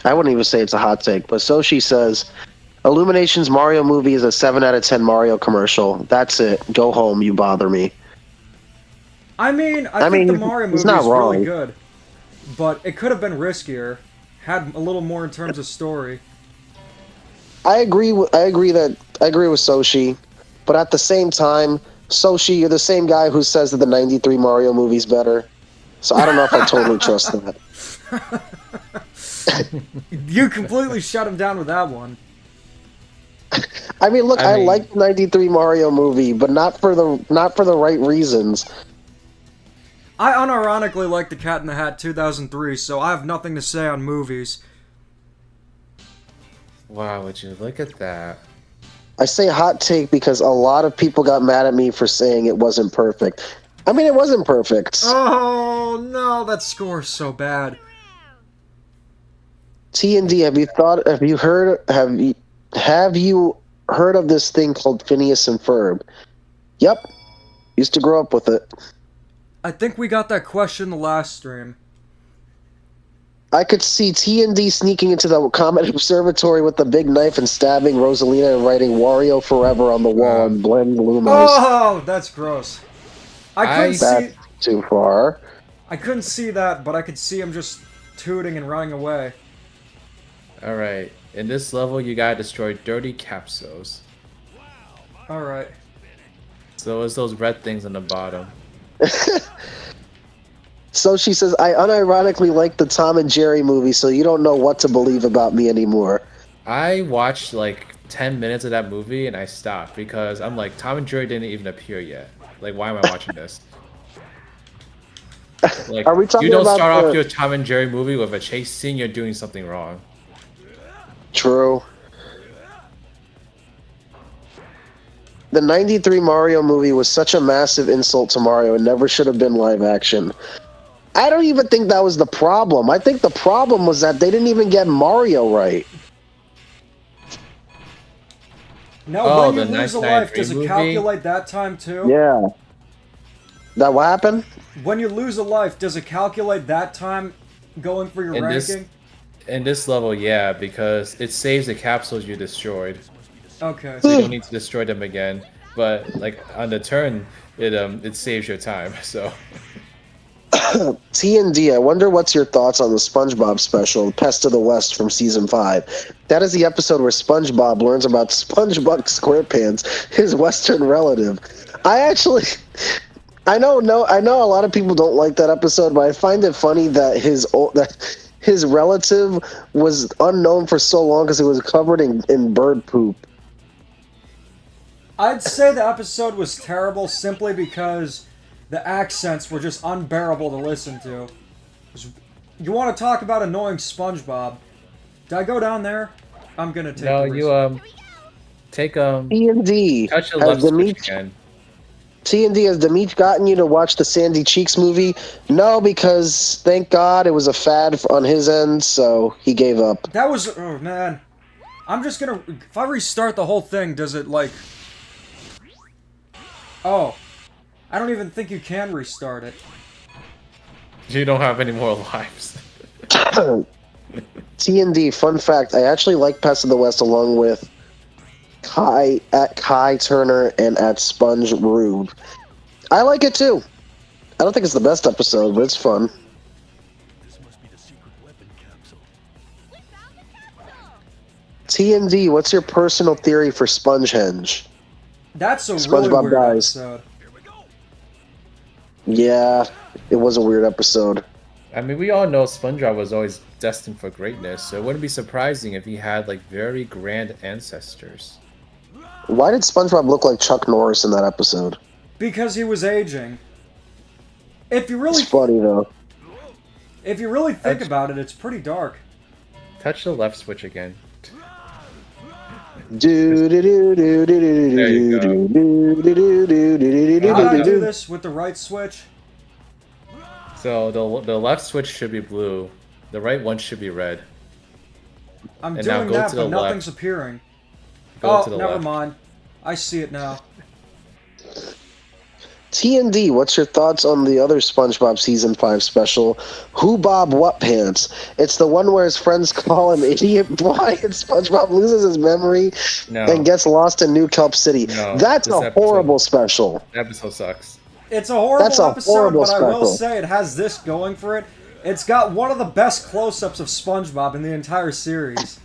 I wouldn't even say it's a hot take, but Soshi says, Illumination's Mario movie is a 7 out of 10 Mario commercial. That's it. Go home, you bother me. I mean, I I think the mean, Mario he's movie is not really wrong. good. But it could have been riskier. Had a little more in terms of story. I agree with Soshi, but at the same time, Soshi, you're the same guy who says that the 93 Mario movie's better. So I don't know if I totally trust that. You completely shut him down with that one. I mean, look, I I mean- like the 93 Mario movie, but not for the right reasons. I unironically like The Cat in the Hat 2003, so I have nothing to say on movies. Wow, would you look at that? I say hot take because a lot of people got mad at me for saying it wasn't perfect. I mean, it wasn't perfect. Oh no, that score is so bad. T&D, have you heard of this thing called Phineas and Ferb? Yep. Used to grow up with it. I think we got that question the last stream. I could see T&D sneaking into the Comet Observatory with a big knife and stabbing Rosalina and writing Wario Forever on the wall and blend Lumos. Oh, that's gross. That's too far. I couldn't see that, but I could see him just tooting and running away. Alright, in this level you gotta destroy dirty capsules. Alright. So it's those red things on the bottom. So she says, I unironically like the Tom and Jerry movie, so you don't know what to believe about me anymore. I watched like 10 minutes of that movie and I stopped because I'm like, Tom and Jerry didn't even appear yet. Like, why am I watching this? Like, Are we talking you don't about start off the- your Tom and Jerry movie with a chase scene, you're doing something wrong. True. The 93 Mario movie was such a massive insult to Mario and never should have been live action. I don't even think that was the problem. I think the problem was that they didn't even get Mario right. Now, Oh, when you the lose a 1993 life, does it movie? calculate that time too? Yeah. That what happened? When you lose a life, does it calculate that time going for your In this- ranking? In this level, yeah, because it saves the capsules you destroyed. Okay. So you don't need to destroy them again. But like on the turn, it saves your time. So T&D, I wonder what's your thoughts on the SpongeBob special, Pest of the West from season 5. That is the episode where SpongeBob learns about SpongeBob SquarePants, his Western relative. I know a lot of people don't like that episode, but I find it funny that his relative was unknown for so long because it was covered in bird poop. I'd say the episode was terrible simply because the accents were just unbearable to listen to. You want to talk about annoying SpongeBob? Did I go down there? I'm gonna take. no, the you risk. take T&D, touch the has left switch Demeech, again. T&D, has Demeech gotten you to watch the Sandy Cheeks movie? No, because thank God it was a fad on his end, so he gave up. That was, oh man, I'm just gonna... If I restart the whole thing, does it, like... Oh. I don't even think you can restart it. You don't have any more lives. T&D, fun fact, I actually like Pest of the West along with Kai Turner and at Sponge Rube. I like it too. I don't think it's the best episode, but it's fun. T&D, what's your personal theory for Spongehenge? That's a SpongeBob really weird dies. episode. Yeah, it was a weird episode. I mean, we all know SpongeBob was always destined for greatness, so it wouldn't be surprising if he had like very grand ancestors. Why did SpongeBob look like Chuck Norris in that episode? Because he was aging. If you really... It's funny though. If you really think about it, it's pretty dark. Touch the left switch again. How do I do this with the right switch? So the left switch should be blue, the right one should be red. I'm And now doing go that, to but the nothing's left. appearing. Go Oh, to the never left. mind. I see it now. T&D, what's your thoughts on the other SpongeBob Season 5 special, Who Bob What Pants? It's the one where his friends call him Idiot Boy and SpongeBob loses his memory and gets lost in New Kelp City. No, That's this a episode- horrible special. The episode sucks. It's a horrible That's a episode, horrible but I will special. say it has this going for it. It's got one of the best close-ups of SpongeBob in the entire series.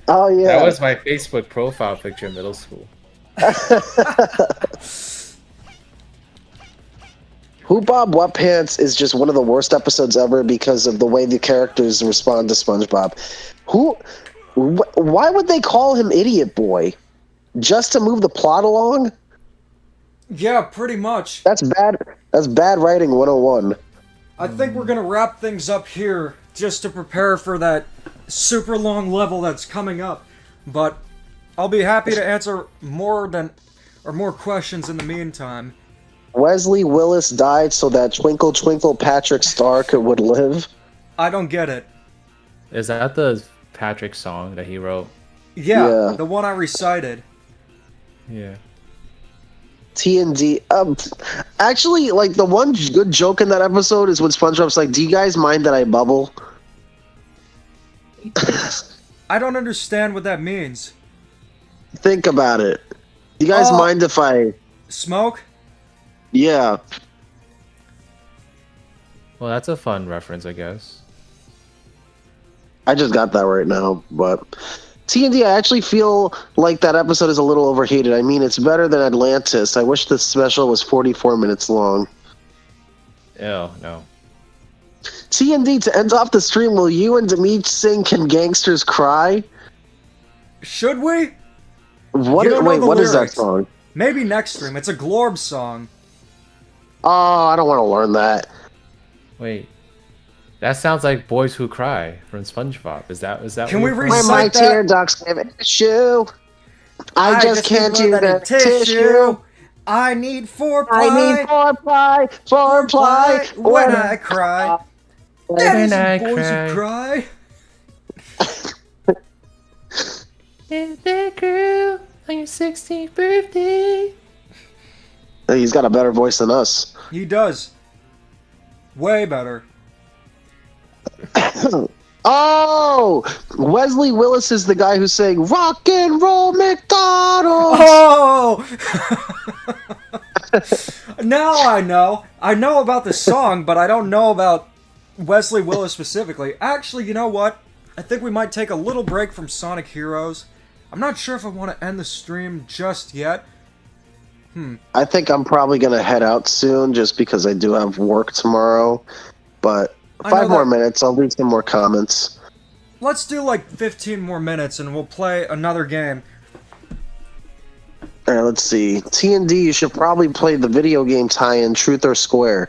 Oh, yeah. That was my Facebook profile picture in middle school. Who Bob What Pants is just one of the worst episodes ever because of the way the characters respond to SpongeBob. Why would they call him Idiot Boy? Just to move the plot along? Yeah, pretty much. That's bad. That's bad writing 101. I think we're gonna wrap things up here just to prepare for that super long level that's coming up. But I'll be happy to answer more questions in the meantime. Wesley Willis died so that Twinkle Twinkle Patrick Star would live. I don't get it. Is that the Patrick song that he wrote? Yeah, Yeah. the one I recited. Yeah. T&D. Actually, like the one good joke in that episode is when SpongeBob's like, "Do you guys mind that I bubble?" I don't understand what that means. Think about it. Do you guys Oh. mind if I? Smoke? Yeah. Well, that's a fun reference, I guess. I just got that right now, but T&D, I actually feel like that episode is a little overheated. I mean, it's better than Atlantis. I wish the special was 44 minutes long. Ew, no. T&D, to end off the stream, will you and Demeech sing Can Gangsters Cry? Should we? What You don't know the what is that lyrics. song? Maybe next stream. It's a Glorb song. Oh, I don't want to learn that. Wait. That sounds like Boys Who Cry from SpongeBob. Is that Can what we you're re- When my Recite that. tear ducts have an issue, I just can't do the tissue. I need foreplay. I need foreplay when I cry. That When is I boys who cry. That girl on your 16th birthday. He's got a better voice than us. He does. Way better. Oh, Wesley Willis is the guy who's saying "Rock and Roll McDonald's." Oh! Now I know. I know about the song, but I don't know about Wesley Willis specifically. Actually, you know what? I think we might take a little break from Sonic Heroes. I'm not sure if I want to end the stream just yet. I think I'm probably gonna head out soon, just because I do have work tomorrow. But I know 5 more that- minutes. I'll leave some more comments. Let's do like 15 more minutes and we'll play another game. All right, let's see. T&D, you should probably play the video game tie-in Truth or Square.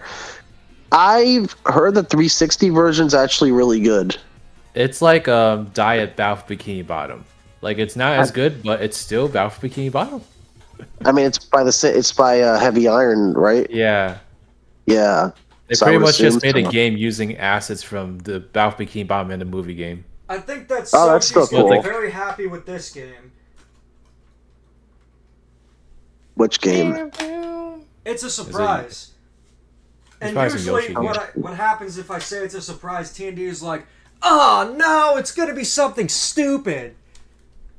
I've heard the 360 version's actually really good. It's like Diet Bath Bikini Bottom. Like, it's not as good, but it's still Bath Bikini Bottom. I mean, it's by Heavy Iron, right? Yeah. Yeah. They So I pretty would much just assume made a so. game using assets from the Bath Bikini Bottom and the movie game. I think that Oh, that's still Sochi's gonna cool. be very happy with this game. Which game? It's a surprise. And probably some usually, Yoshi what happens if I say it's a surprise? TND is like, "Oh no, it's gonna be something stupid."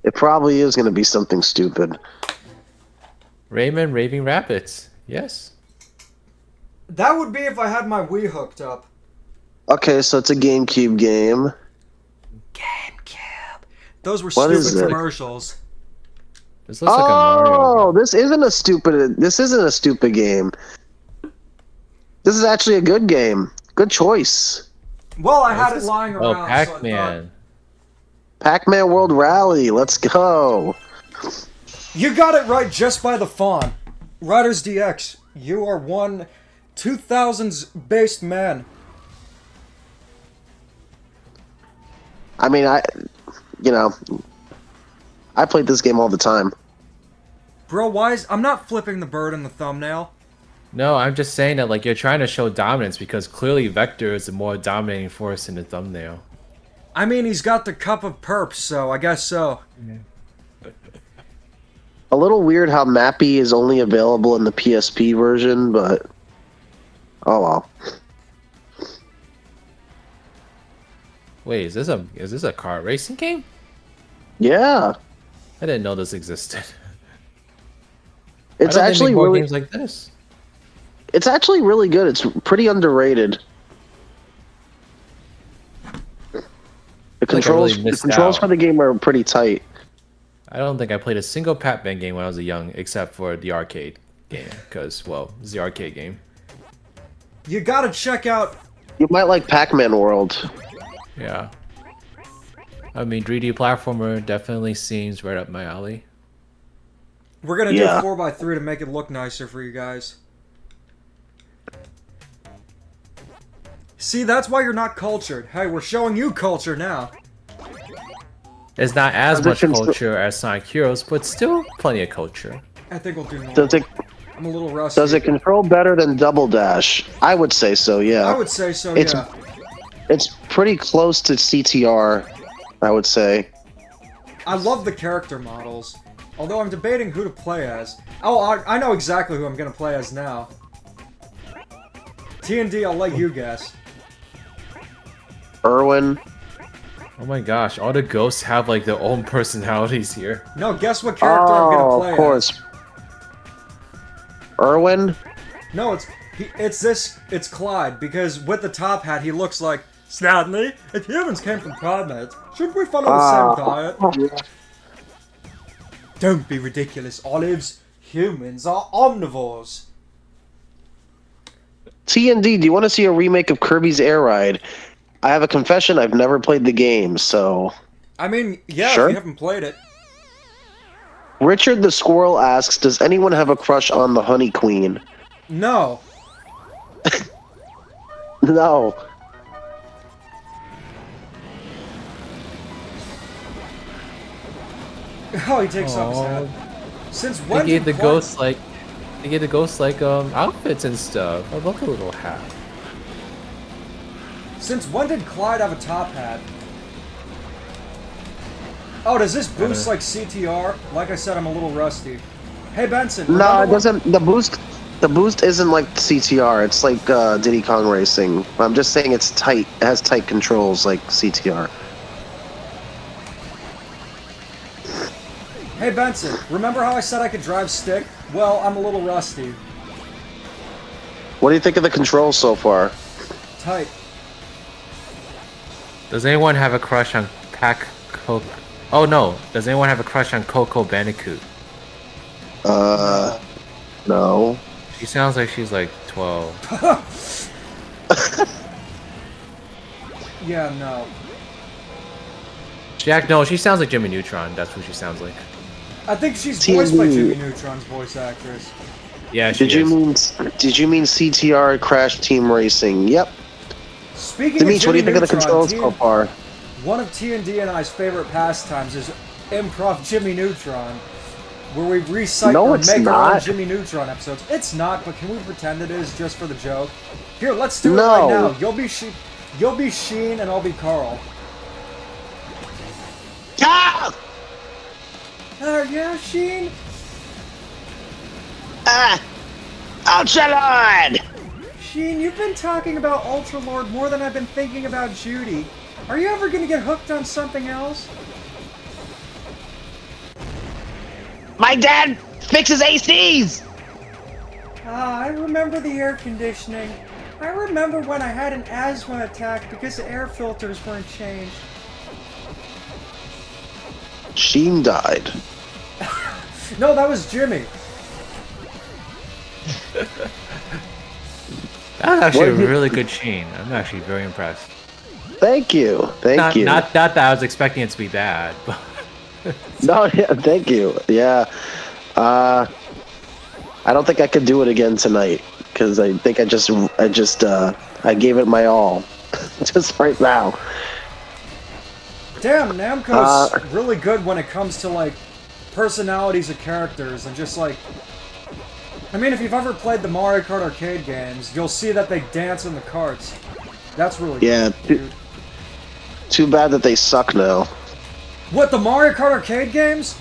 It probably is going to be something stupid. Rayman Raving Rapids. Yes. That would be if I had my Wii hooked up. Okay, so it's a GameCube game. GameCube. Those were What is stupid it? commercials. This looks like a Mario. Oh, this isn't a stupid game. This is actually a good game. Good choice. Well, I had it this? lying Oh, around. Pac-Man. Pac-Man World Rally. Let's go. You got it right just by the font. Riders DX, you are one 2000s based man. I mean, I played this game all the time. Bro, I'm not flipping the bird in the thumbnail. No, I'm just saying that like you're trying to show dominance because clearly Vector is the more dominating force in the thumbnail. I mean, he's got the cup of perps, so I guess so. A little weird how Mappy is only available in the PSP version, but oh well. Wait, is this a car racing game? Yeah, I didn't know this existed. it's Why don't they actually make more really, games like this. it's actually really good. It's pretty underrated. The like I controls, really the missed controls out. for the game are pretty tight. I don't think I played a single Pac-Man game when I was young, except for the arcade game, because well, it's the arcade game. You gotta check out. You might like Pac-Man World. Yeah. I mean, 3D platformer definitely seems right up my alley. We're gonna Yeah. do 4x3 to make it look nicer for you guys. See, that's why you're not cultured. Hey, we're showing you culture now. It's not as Does it much control- culture as Sonic Heroes, but still plenty of culture. I think we'll do more. Does it I'm a little rusty. does it control better than Double Dash? I would say so. Yeah. I would say so, It's- yeah. It's pretty close to CTR, I would say. I love the character models. Although I'm debating who to play as. Oh, I know exactly who I'm gonna play as now. TND, I'll let you guess. Irwin. Oh my gosh, all the ghosts have like their own personalities here. No, guess what character I'm gonna Oh, play of course. Irwin. as. No, it's Clyde, because with the top hat, he looks like Stanley. If humans came from primates, shouldn't we follow the same diet? Don't be ridiculous, Olives. Humans are omnivores. TND, do you want to see a remake of Kirby's Air Ride? I have a confession, I've never played the game, so... I mean, yeah, Sure. if you haven't played it. Richard the Squirrel asks, does anyone have a crush on the Honey Queen? No. No. Oh, he takes off his hat. Since They when gave did the Clyde- ghosts like outfits and stuff. I love the little hat. Since when did Clyde have a top hat? Oh, does this boost like CTR? Like I said, I'm a little rusty. Hey Benson. No, remember it when- doesn't... The boost isn't like CTR, it's like Diddy Kong Racing. I'm just saying it's tight. It has tight controls like CTR. Hey Benson, remember how I said I could drive stick? Well, I'm a little rusty. What do you think of the controls so far? Tight. Does anyone have a crush on Coco? Oh no, does anyone have a crush on Coco Bandicoot? No. She sounds like she's like 12. Yeah, no. Jack, no, she sounds like Jimmy Neutron. That's what she sounds like. I think she's voiced by TND. Jimmy Neutron's voice actress. Yeah, she Did you is. mean CTR Crash Team Racing? Yep. Speaking Demeech, of what do you Jimmy think of the Neutron, controls so far? one of TND and I's favorite pastimes is improv Jimmy Neutron, where we recite No, or it's make our own not. Jimmy Neutron episodes. It's not, but can we pretend it is just for the joke? Here, let's do it No. right now. You'll be Sheen and I'll be Carl. Ah! Yeah, Sheen? Ah! Ultralord! Sheen, you've been talking about Ultralord more than I've been thinking about Judy. Are you ever gonna get hooked on something else? My dad fixes ACs! Ah, I remember the air conditioning. I remember when I had an asthma attack because the air filters weren't changed. Sheen died. No, that was Jimmy. That's actually What a did- really good sheen. I'm actually very impressed. Thank you. Thank Not, you. not that I was expecting it to be bad, but No, yeah, thank you. Yeah. I don't think I could do it again tonight because I think I gave it my all, just right now. Damn, Namco's really good when it comes to, like, personalities of characters and just, like... I mean, if you've ever played the Mario Kart arcade games, you'll see that they dance in the carts. That's really Yeah. good, dude. Too bad that they suck now. What, the Mario Kart arcade games?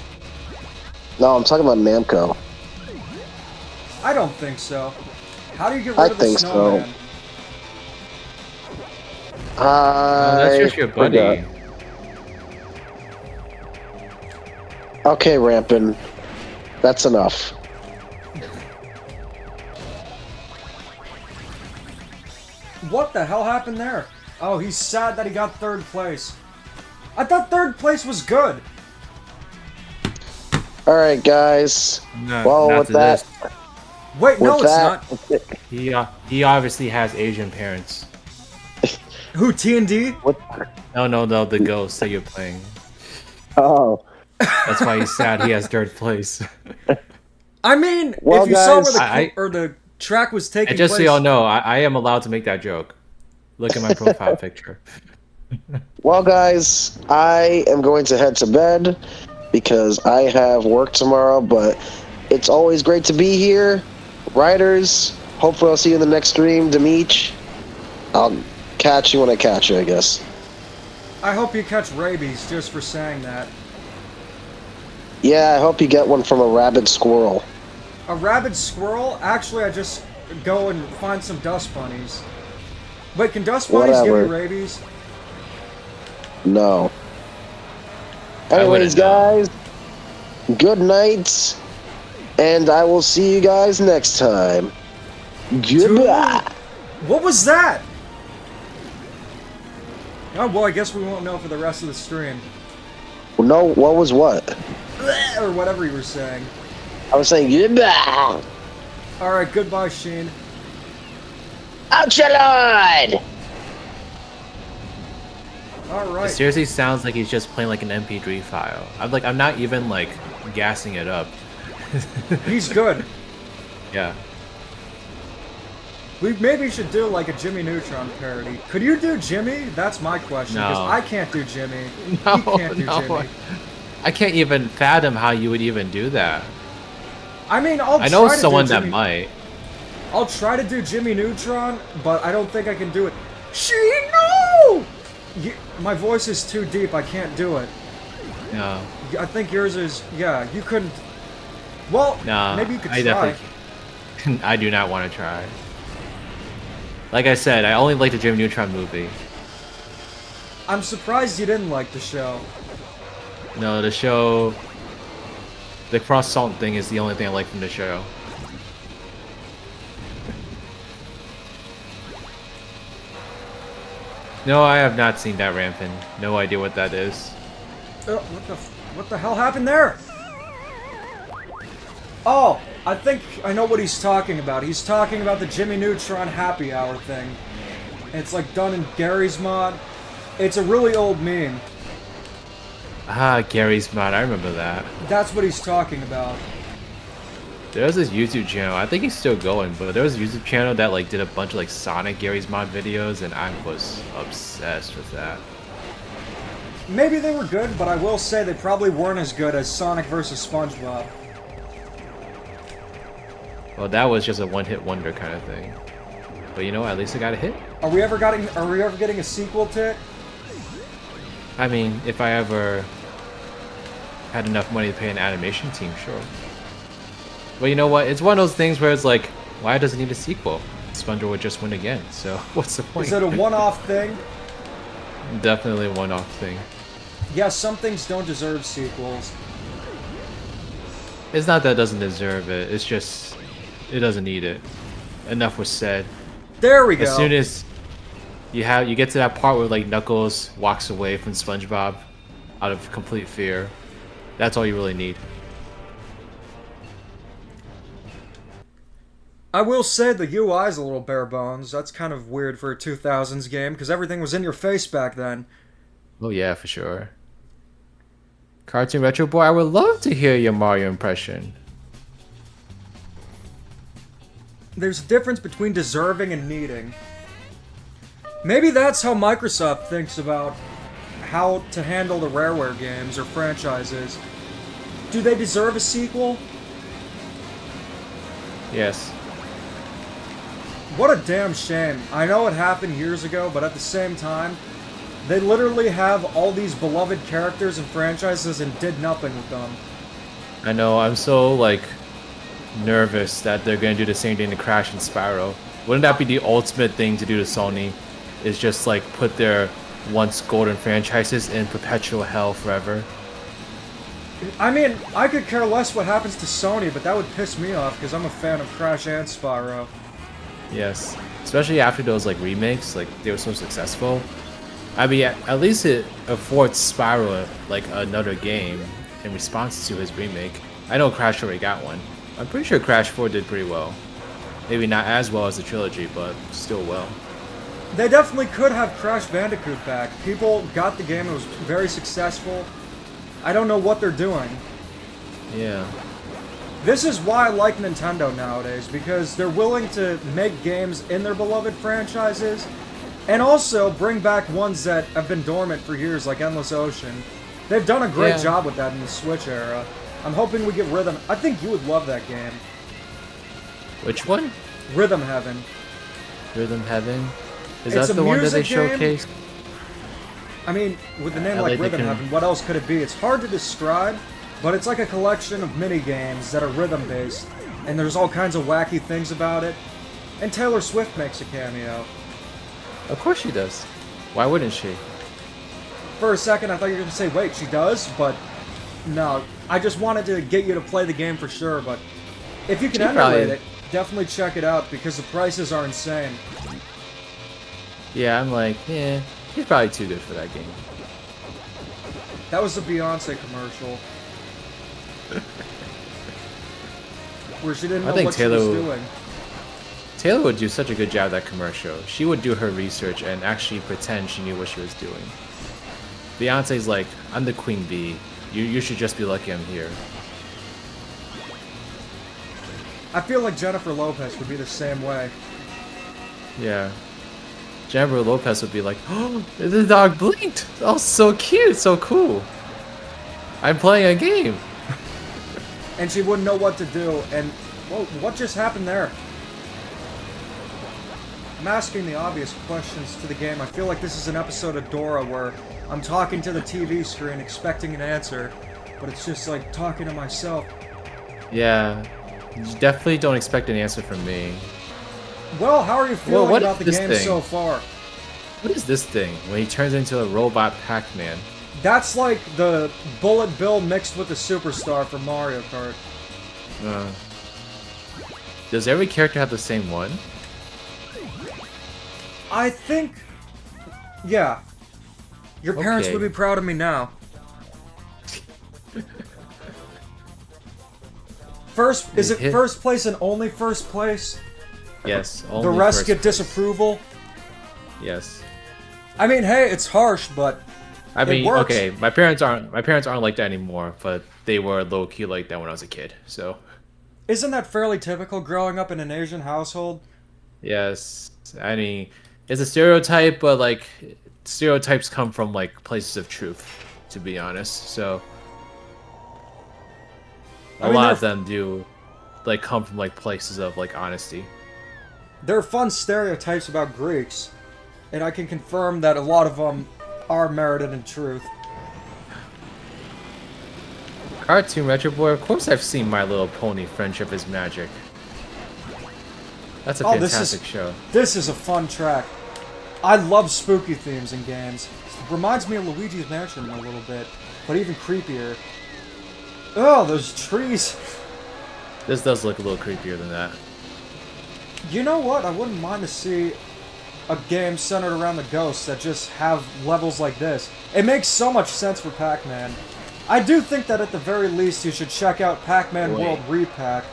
No, I'm talking about Namco. I don't think so. How do you get I rid of the think so. snowman? no, that's just your buddy. forgot. Okay, Rampin. That's enough. What the hell happened there? Oh, he's sad that he got third place. I thought third place was good. Alright, guys. No, Well, not with to that, this. Wait, no, with it's that, not. He obviously has Asian parents. Who, T&D? No, the ghost that you're playing. oh, That's why he's sad. He has third place. I mean, Well, if you saw where guys, the, I- or the track was taking And just place... so y'all know, I am allowed to make that joke. Look at my profile picture. well, guys, I am going to head to bed because I have work tomorrow, but it's always great to be here. Riders, hopefully I'll see you in the next stream. Demeech, I'll catch you when I catch you, I guess. I hope you catch rabies just for saying that. Yeah, I hope you get one from a rabid squirrel. A rabid squirrel? Actually, I just go and find some dust bunnies. Wait, can dust bunnies give you Whatever. rabies? No. I Anyways, wouldn't know. guys, good night, and I will see you guys next time. Goodbye. What was that? Oh, well, I guess we won't know for the rest of the stream. No, what was what? Or whatever you were saying. I was saying goodbye. Alright, goodbye, Sheen. Ultralord! It Alright. seriously sounds like he's just playing like an MP3 file. I'm not even like gassing it up. He's good. Yeah. We maybe should do like a Jimmy Neutron parody. Could you do Jimmy? That's my question. Because No. I can't do Jimmy. No, he can't do no. Jimmy. I can't even fathom how you would even do that. I mean, I'll I know try to someone do that Jimmy. might. I'll try to do Jimmy Neutron, but I don't think I can do it. Sheen, no! My voice is too deep. I can't do it. No. I think yours is. Yeah, you couldn't. Well, Nah. maybe you could I try. definitely. I do not want to try. Like I said, I only like the Jimmy Neutron movie. I'm surprised you didn't like the show. No, the show. The cross-salt thing is the only thing I like from the show. No, I have not seen that Rampant. No idea what that is. What the hell happened there? Oh, I think I know what he's talking about. He's talking about the Jimmy Neutron happy hour thing. It's like done in Gary's mod. It's a really old meme. Ah, Gary's mod. I remember that. That's what he's talking about. There was this YouTube channel. I think he's still going, but there was a YouTube channel that like did a bunch of like Sonic Gary's mod videos, and I was obsessed with that. Maybe they were good, but I will say they probably weren't as good as Sonic vs. SpongeBob. Well, that was just a one-hit wonder kind of thing. But you know, at least I got a hit. Are we ever getting a sequel to it? I mean, if I ever had enough money to pay an animation team, sure. But you know what? It's one of those things where it's like, why does it need a sequel? SpongeBob would just win again, so what's the point? Is it a one-off thing? Definitely a one-off thing. Yeah, some things don't deserve sequels. It's not that it doesn't deserve it, it's just, it doesn't need it. Enough was said. There we go. As soon as you get to that part where like Knuckles walks away from SpongeBob out of complete fear, that's all you really need. I will say the UI is a little bare bones. That's kind of weird for a 2000s game, because everything was in your face back then. Oh yeah, for sure. Cartoon Retro Boy, I would love to hear your Mario impression. There's a difference between deserving and needing. Maybe that's how Microsoft thinks about how to handle the Rareware games or franchises. Do they deserve a sequel? Yes. What a damn shame. I know it happened years ago, but at the same time, they literally have all these beloved characters and franchises and did nothing with them. I know, I'm so like nervous that they're gonna do the same thing to Crash and Spyro. Wouldn't that be the ultimate thing to do to Sony? Is just like put their once golden franchises in perpetual hell forever. I mean, I could care less what happens to Sony, but that would piss me off because I'm a fan of Crash and Spyro. Yes, especially after those like remakes, like they were so successful. I mean, at least it affords Spyro like another game in response to his remake. I know Crash already got one. I'm pretty sure Crash 4 did pretty well. Maybe not as well as the trilogy, but still well. They definitely could have Crash Bandicoot back. People got the game, it was very successful. I don't know what they're doing. Yeah. This is why I like Nintendo nowadays, because they're willing to make games in their beloved franchises, and also bring back ones that have been dormant for years, like Endless Ocean. They've done a great job with that in the Switch era. I'm hoping we get Rhythm. I think you would love that game. Which one? Rhythm Heaven. Rhythm Heaven? Is It's that a the one that they music game. showcased? I mean, with the name Yeah, like they Rhythm can- Heaven, what else could it be? It's hard to describe, but it's like a collection of mini games that are rhythm-based, and there's all kinds of wacky things about it. And Taylor Swift makes a cameo. Of course she does. Why wouldn't she? For a second, I thought you were going to say, wait, she does? But no, I just wanted to get you to play the game for sure, but if you can She emulate probably- it, definitely check it out, because the prices are insane. Yeah, I'm like, yeah, he's probably too good for that game. That was the Beyonce commercial. Where she didn't know think what she was Taylor- doing. Taylor would do such a good job at that commercial. She would do her research and actually pretend she knew what she was doing. Beyonce's like, I'm the queen bee. You should just be lucky I'm here. I feel like Jennifer Lopez would be the same way. Yeah. Jennifer Lopez would be like, oh, the dog blinked. Oh, so cute, so cool. I'm playing a game. And she wouldn't know what to do, and well, what just happened there? I'm asking the obvious questions to the game. I feel like this is an episode of Dora where I'm talking to the TV screen expecting an answer, but it's just like talking to myself. Yeah. You definitely don't expect an answer from me. Well, how are you feeling what about is the this game thing? so far? What is this thing when he turns into a robot Pac-Man? That's like the Bullet Bill mixed with the Superstar from Mario Kart. Does every character have the same one? I think... Yeah. Your parents Okay. would be proud of me now. Is it first place and only first place? Yes. The Only rest first get place. disapproval? Yes. I mean, hey, it's harsh, but I it mean, works. okay, my parents aren't like that anymore, but they were low key like that when I was a kid. So, Isn't that fairly typical growing up in an Asian household? yes. I mean, it's a stereotype, but like stereotypes come from like places of truth, to be honest. So, I a mean, lot they're- of them do like come from like places of like honesty. There are fun stereotypes about Greeks, and I can confirm that a lot of them are merited in truth. Cartoon Retro Boy, of course I've seen My Little Pony Friendship is Magic. That's a fantastic show. This is a fun track. I love spooky themes in games. It reminds me of Luigi's Mansion a little bit, but even creepier. Oh, those trees. This does look a little creepier than that. You know what? I wouldn't mind to see a game centered around the ghosts that just have levels like this. It makes so much sense for Pac-Man. I do think that at the very least you should check out Pac-Man World Repack.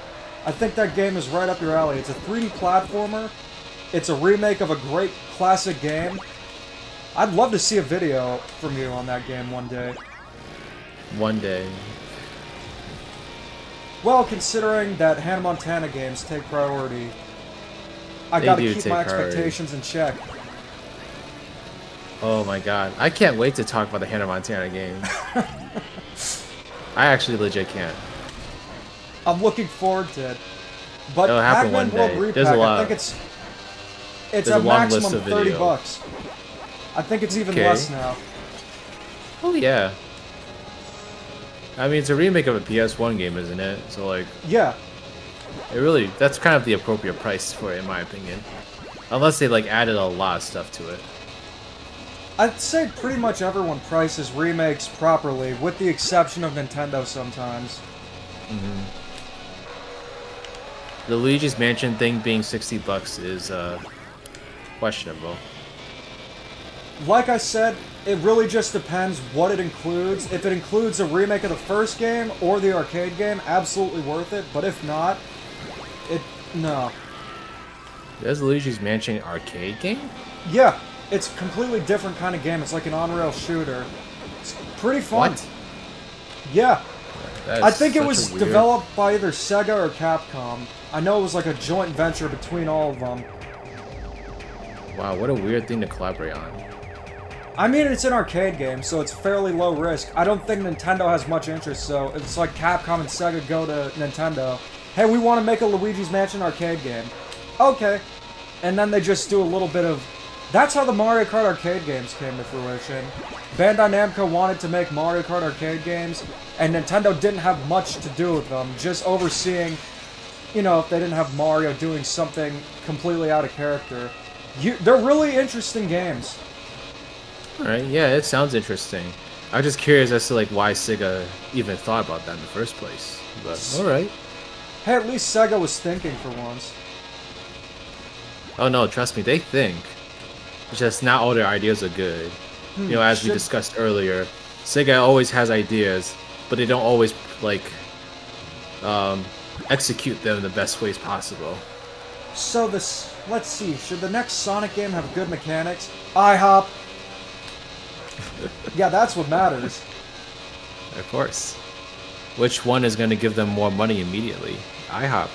I think that game is right up your alley. It's a 3D platformer. It's a remake of a great classic game. I'd love to see a video from you on that game one day. One day. Well, considering that Hannah Montana games take priority, I gotta keep my expectations in check. Oh my god. I can't wait to talk about the Hannah Montana game. I actually legit can't. I'm looking forward to it. But It'll happen Pac-Man one World day. Repack, There's a lot. I think it's a a long list maximum of $30 video. bucks. I think it's even Okay. less now. Oh yeah. I mean, it's a remake of a PS1 game, isn't it? So like, Yeah. that's kind of the appropriate price for it, in my opinion. Unless they like added a lot of stuff to it. I'd say pretty much everyone prices remakes properly, with the exception of Nintendo sometimes. The Luigi's Mansion thing being 60 bucks is questionable. Like I said, it really just depends what it includes. If it includes a remake of the first game or the arcade game, absolutely worth it. But if not, no. There's Luigi's Mansion arcade game? Yeah, it's a completely different kind of game. It's like an on-rail shooter. It's pretty fun. What? Yeah. That is I think it such a was weird- developed by either Sega or Capcom. I know it was like a joint venture between all of them. Wow, what a weird thing to collaborate on. I mean, it's an arcade game, so it's fairly low risk. I don't think Nintendo has much interest, so it's like Capcom and Sega go to Nintendo. Hey, we want to make a Luigi's Mansion arcade game. Okay. And then they just do a little bit of... That's how the Mario Kart arcade games came to fruition. Bandai Namco wanted to make Mario Kart arcade games, and Nintendo didn't have much to do with them, just overseeing, you know, if they didn't have Mario doing something completely out of character. They're really interesting games. Alright, yeah, it sounds interesting. I'm just curious as to like why Sega even thought about that in the first place. But alright. Hey, at least Sega was thinking for once. Oh no, trust me, they think. It's just not all their ideas are good. You know, as we discussed earlier, Sega always has ideas, but they don't always like execute them in the best ways possible. So let's see, should the next Sonic game have good mechanics? IHOP. Yeah, that's what matters. Of course. Which one is going to give them more money immediately? IHOP.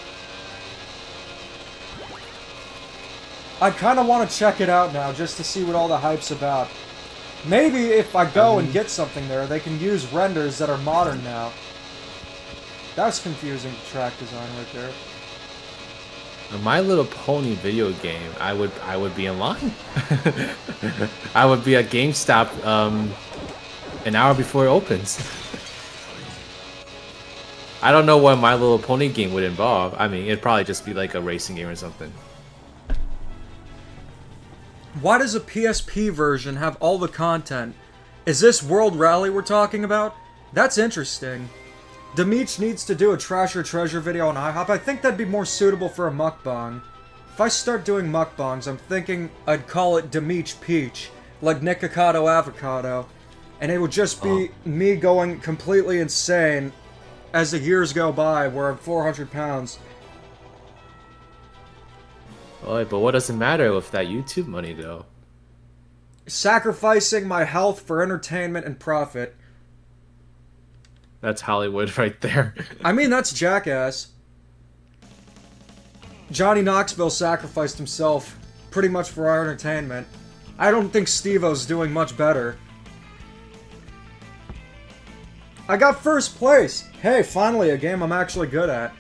I kind of want to check it out now, just to see what all the hype's about. Maybe if I go and get something there, they can use renders that are modern now. That's confusing track design right there. A My Little Pony video game, I would be in line. I would be at GameStop an hour before it opens. I don't know what My Little Pony game would involve. I mean, it'd probably just be like a racing game or something. Why does a PSP version have all the content? Is this World Rally we're talking about? That's interesting. Demeech needs to do a Trash or Treasure video on IHOP. I think that'd be more suitable for a mukbang. If I start doing mukbangs, I'm thinking I'd call it Demeech Peach, like Nikocado Avocado, and it would just be me going completely insane as the years go by, where I'm 400 pounds. Oh, but what does it matter with that YouTube money, though? Sacrificing my health for entertainment and profit. That's Hollywood right there. I mean, that's Jackass. Johnny Knoxville sacrificed himself pretty much for our entertainment. I don't think Steve-O's doing much better. I got first place! Hey, finally a game I'm actually good at.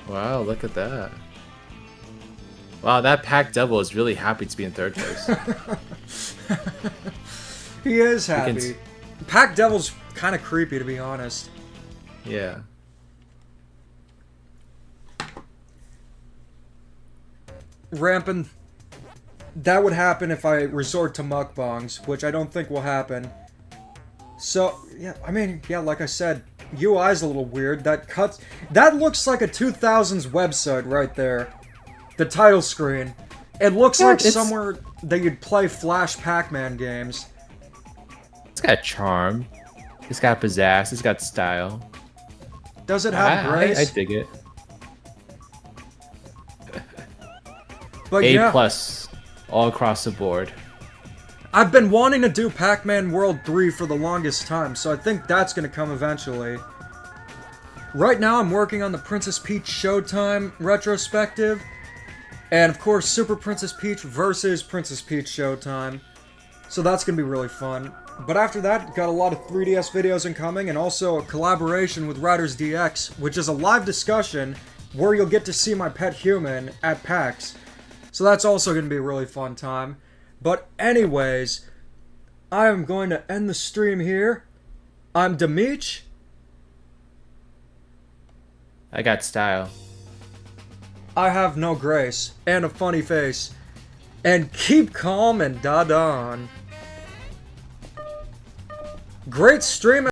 Wow, look at that. Wow, that Pack Devil is really happy to be in third place. He is happy. Pac Devil's kind of creepy, to be honest. Yeah. Rampant. That would happen if I resort to mukbangs, which I don't think will happen. So, yeah, I mean, yeah, like I said, UI's a little weird. That looks like a 2000s website right there. The title screen. It looks Yeah, like it's- somewhere that you'd play Flash Pac-Man games. It's got charm. It's got pizzazz. It's got style. Does it have grace? I dig it. But A yeah, plus all across the board. I've been wanting to do Pac-Man World 3 for the longest time, so I think that's gonna come eventually. Right now I'm working on the Princess Peach Showtime retrospective, and of course Super Princess Peach versus Princess Peach Showtime. So that's gonna be really fun. But after that, got a lot of 3DS videos incoming, and also a collaboration with Riders DX, which is a live discussion where you'll get to see my pet human at PAX. So that's also going to be a really fun time. But anyways, I am going to end the stream here. I'm Demeech. I got style. I have no grace and a funny face. And keep calm and da-don. Great stream.